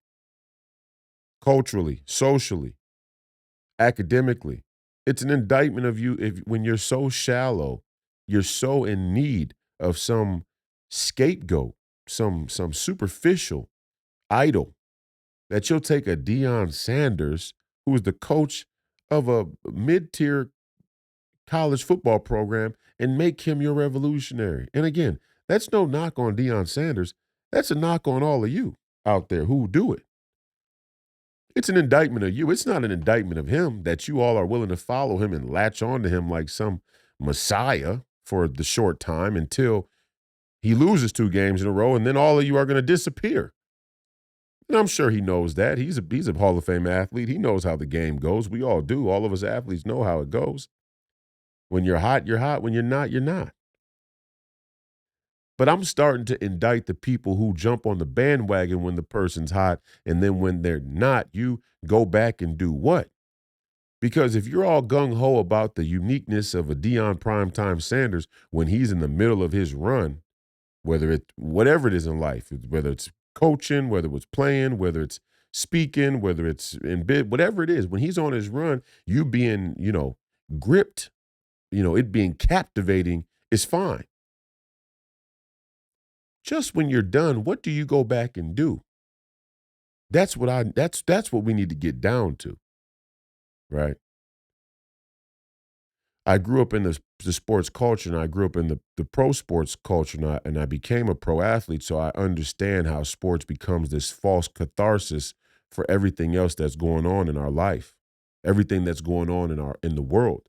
culturally, socially, academically. It's an indictment of you when you're so shallow, you're so in need of some scapegoat, some superficial idol that you'll take a Deion Sanders, who is the coach of a mid-tier college football program, and make him your revolutionary. And again, that's no knock on Deion Sanders. That's a knock on all of you. out there who do it. It's an indictment of you. It's not an indictment of him that you all are willing to follow him and latch on to him like some messiah for the short time until he loses 2 games in a row, and then all of you are going to disappear. And I'm sure he knows that. He's a Hall of Fame athlete. He knows how the game goes. We all do. All of us athletes know how it goes. When you're hot, you're hot. When you're not, you're not. But I'm starting to indict the people who jump on the bandwagon when the person's hot, and then when they're not, you go back and do what? Because if you're all gung-ho about the uniqueness of a Deion Primetime Sanders when he's in the middle of his run, whatever it is in life, whether it's coaching, whether it's playing, whether it's speaking, whether it's in bid, whatever it is, when he's on his run, you being, gripped, it being captivating is fine. Just when you're done, what do you go back and do? That's what we need to get down to, right? I grew up in the sports culture, and I grew up in the pro sports culture, and I became a pro athlete, so I understand how sports becomes this false catharsis for everything else that's going on in our life, everything that's going on in the world.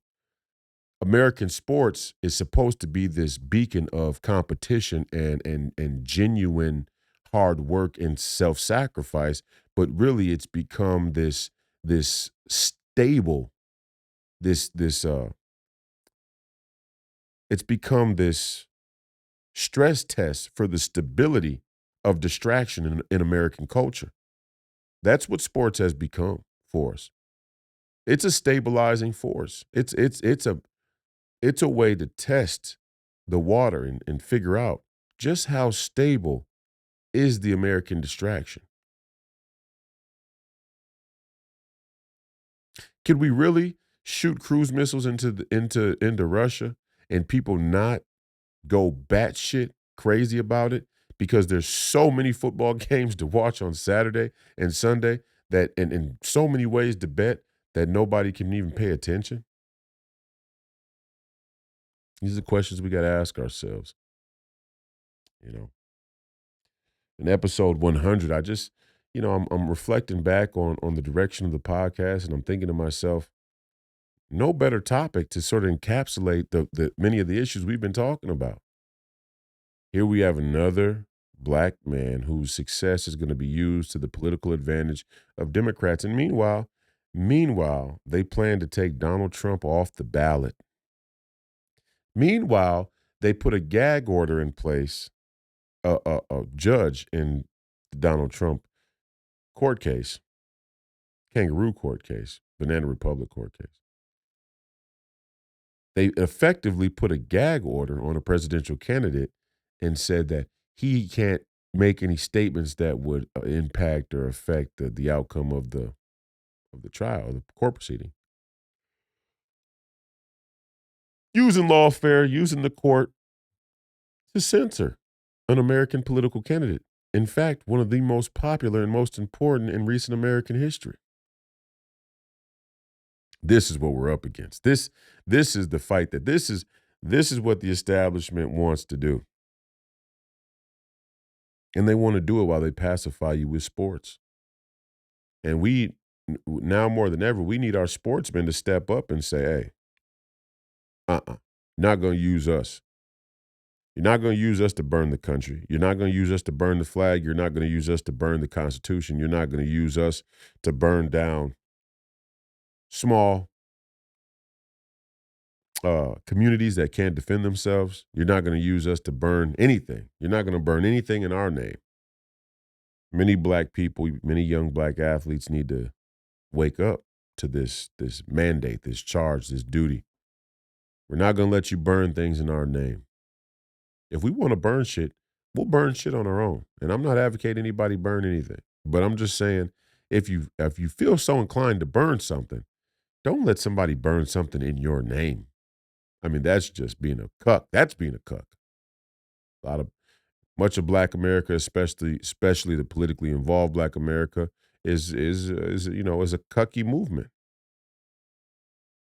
American sports is supposed to be this beacon of competition and genuine hard work and self-sacrifice, but really it's become this stable, it's become this stress test for the stability of distraction in American culture. That's what sports has become for us. It's a stabilizing force. It's a way to test the water and figure out just how stable is the American distraction. Could we really shoot cruise missiles into Russia and people not go batshit crazy about it because there's so many football games to watch on Saturday and Sunday that and in so many ways to bet that nobody can even pay attention? These are the questions we got to ask ourselves. In episode 100, I just, I'm reflecting back on the direction of the podcast, and I'm thinking to myself, no better topic to sort of encapsulate the many of the issues we've been talking about. Here we have another black man whose success is going to be used to the political advantage of Democrats. And meanwhile, they plan to take Donald Trump off the ballot. Meanwhile, they put a gag order in place, a judge in the Donald Trump court case, kangaroo court case, Banana Republic court case. They effectively put a gag order on a presidential candidate and said that he can't make any statements that would impact or affect the outcome of the trial, the court proceeding. Using lawfare, using the court to censor an American political candidate. In fact, one of the most popular and most important in recent American history. This is what we're up against. This is the fight this is what the establishment wants to do. And they want to do it while they pacify you with sports. And we, now more than ever, we need our sportsmen to step up and say, hey, not going to use us. You're not going to use us to burn the country. You're not going to use us to burn the flag. You're not going to use us to burn the Constitution. You're not going to use us to burn down small communities that can't defend themselves. You're not going to use us to burn anything. You're not going to burn anything in our name. Many black people, many young black athletes need to wake up to this mandate, this charge, this duty. We're not going to let you burn things in our name. If we want to burn shit, we'll burn shit on our own. And I'm not advocating anybody burn anything. But I'm just saying, if you feel so inclined to burn something, don't let somebody burn something in your name. I mean, that's just being a cuck. That's being a cuck. Much of Black America, especially the politically involved Black America, is a cucky movement.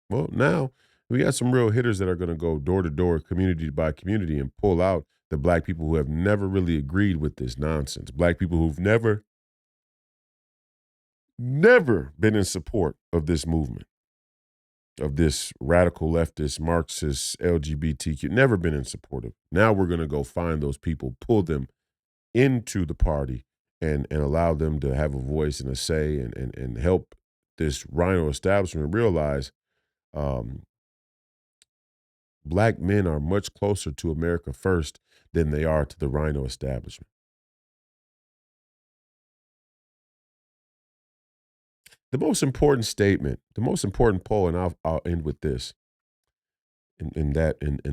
Well, now we got some real hitters that are going to go door to door, community by community, and pull out the Black people who have never really agreed with this nonsense. Black people who've never never been in support of this movement, of this radical leftist, Marxist, LGBTQ, never been in support of. Now we're going to go find those people, pull them into the party and allow them to have a voice and a say and help this rhino establishment realize um, black men are much closer to America first than they are to the rhino establishment. The most important statement, the most important poll, and I'll end with this in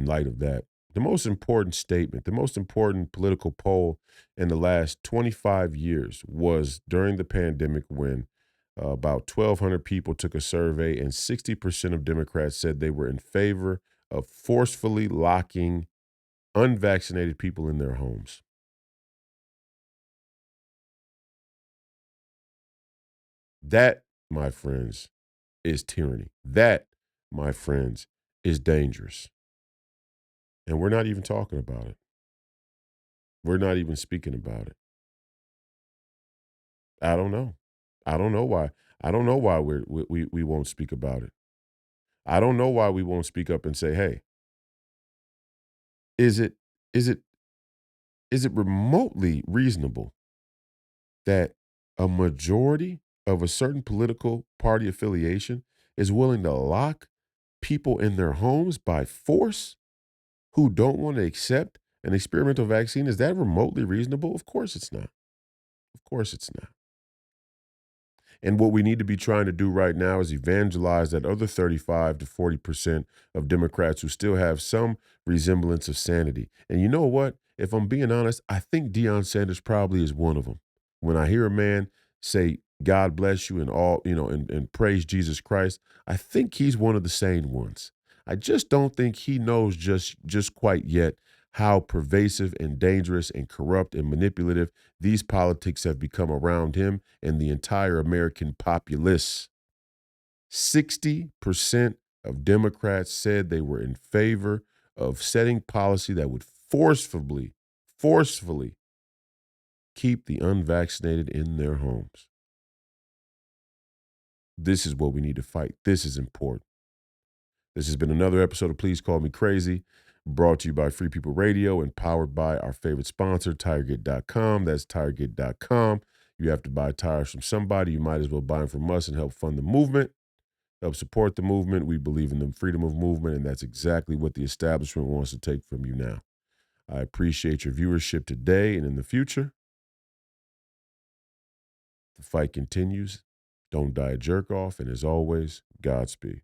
light of that. The most important statement, the most important political poll in the last 25 years was during the pandemic when about 1,200 people took a survey, and 60% of Democrats said they were in favor of forcefully locking unvaccinated people in their homes. That, my friends, is tyranny. That, my friends, is dangerous. And we're not even talking about it. We're not even speaking about it. I don't know. I don't know why. I don't know why we won't speak about it. I don't know why we won't speak up and say, "Hey, is it is it is it remotely reasonable that a majority of a certain political party affiliation is willing to lock people in their homes by force who don't want to accept an experimental vaccine? Is that remotely reasonable? Of course it's not. Of course it's not. And what we need to be trying to do right now is evangelize that other 35 to 40% of Democrats who still have some resemblance of sanity. And you know what? If I'm being honest, I think Deion Sanders probably is one of them. When I hear a man say, God bless you and all, and praise Jesus Christ, I think he's one of the sane ones. I just don't think he knows just quite yet how pervasive and dangerous and corrupt and manipulative these politics have become around him and the entire American populace. 60% of Democrats said they were in favor of setting policy that would forcefully keep the unvaccinated in their homes. This is what we need to fight. This is important. This has been another episode of Please Call Me Crazy, brought to you by Free People Radio and powered by our favorite sponsor, Tireget.com. That's Tireget.com. You have to buy tires from somebody. You might as well buy them from us and help fund the movement, help support the movement. We believe in the freedom of movement, and that's exactly what the establishment wants to take from you now. I appreciate your viewership today and in the future. The fight continues. Don't die a jerk off, and as always, Godspeed.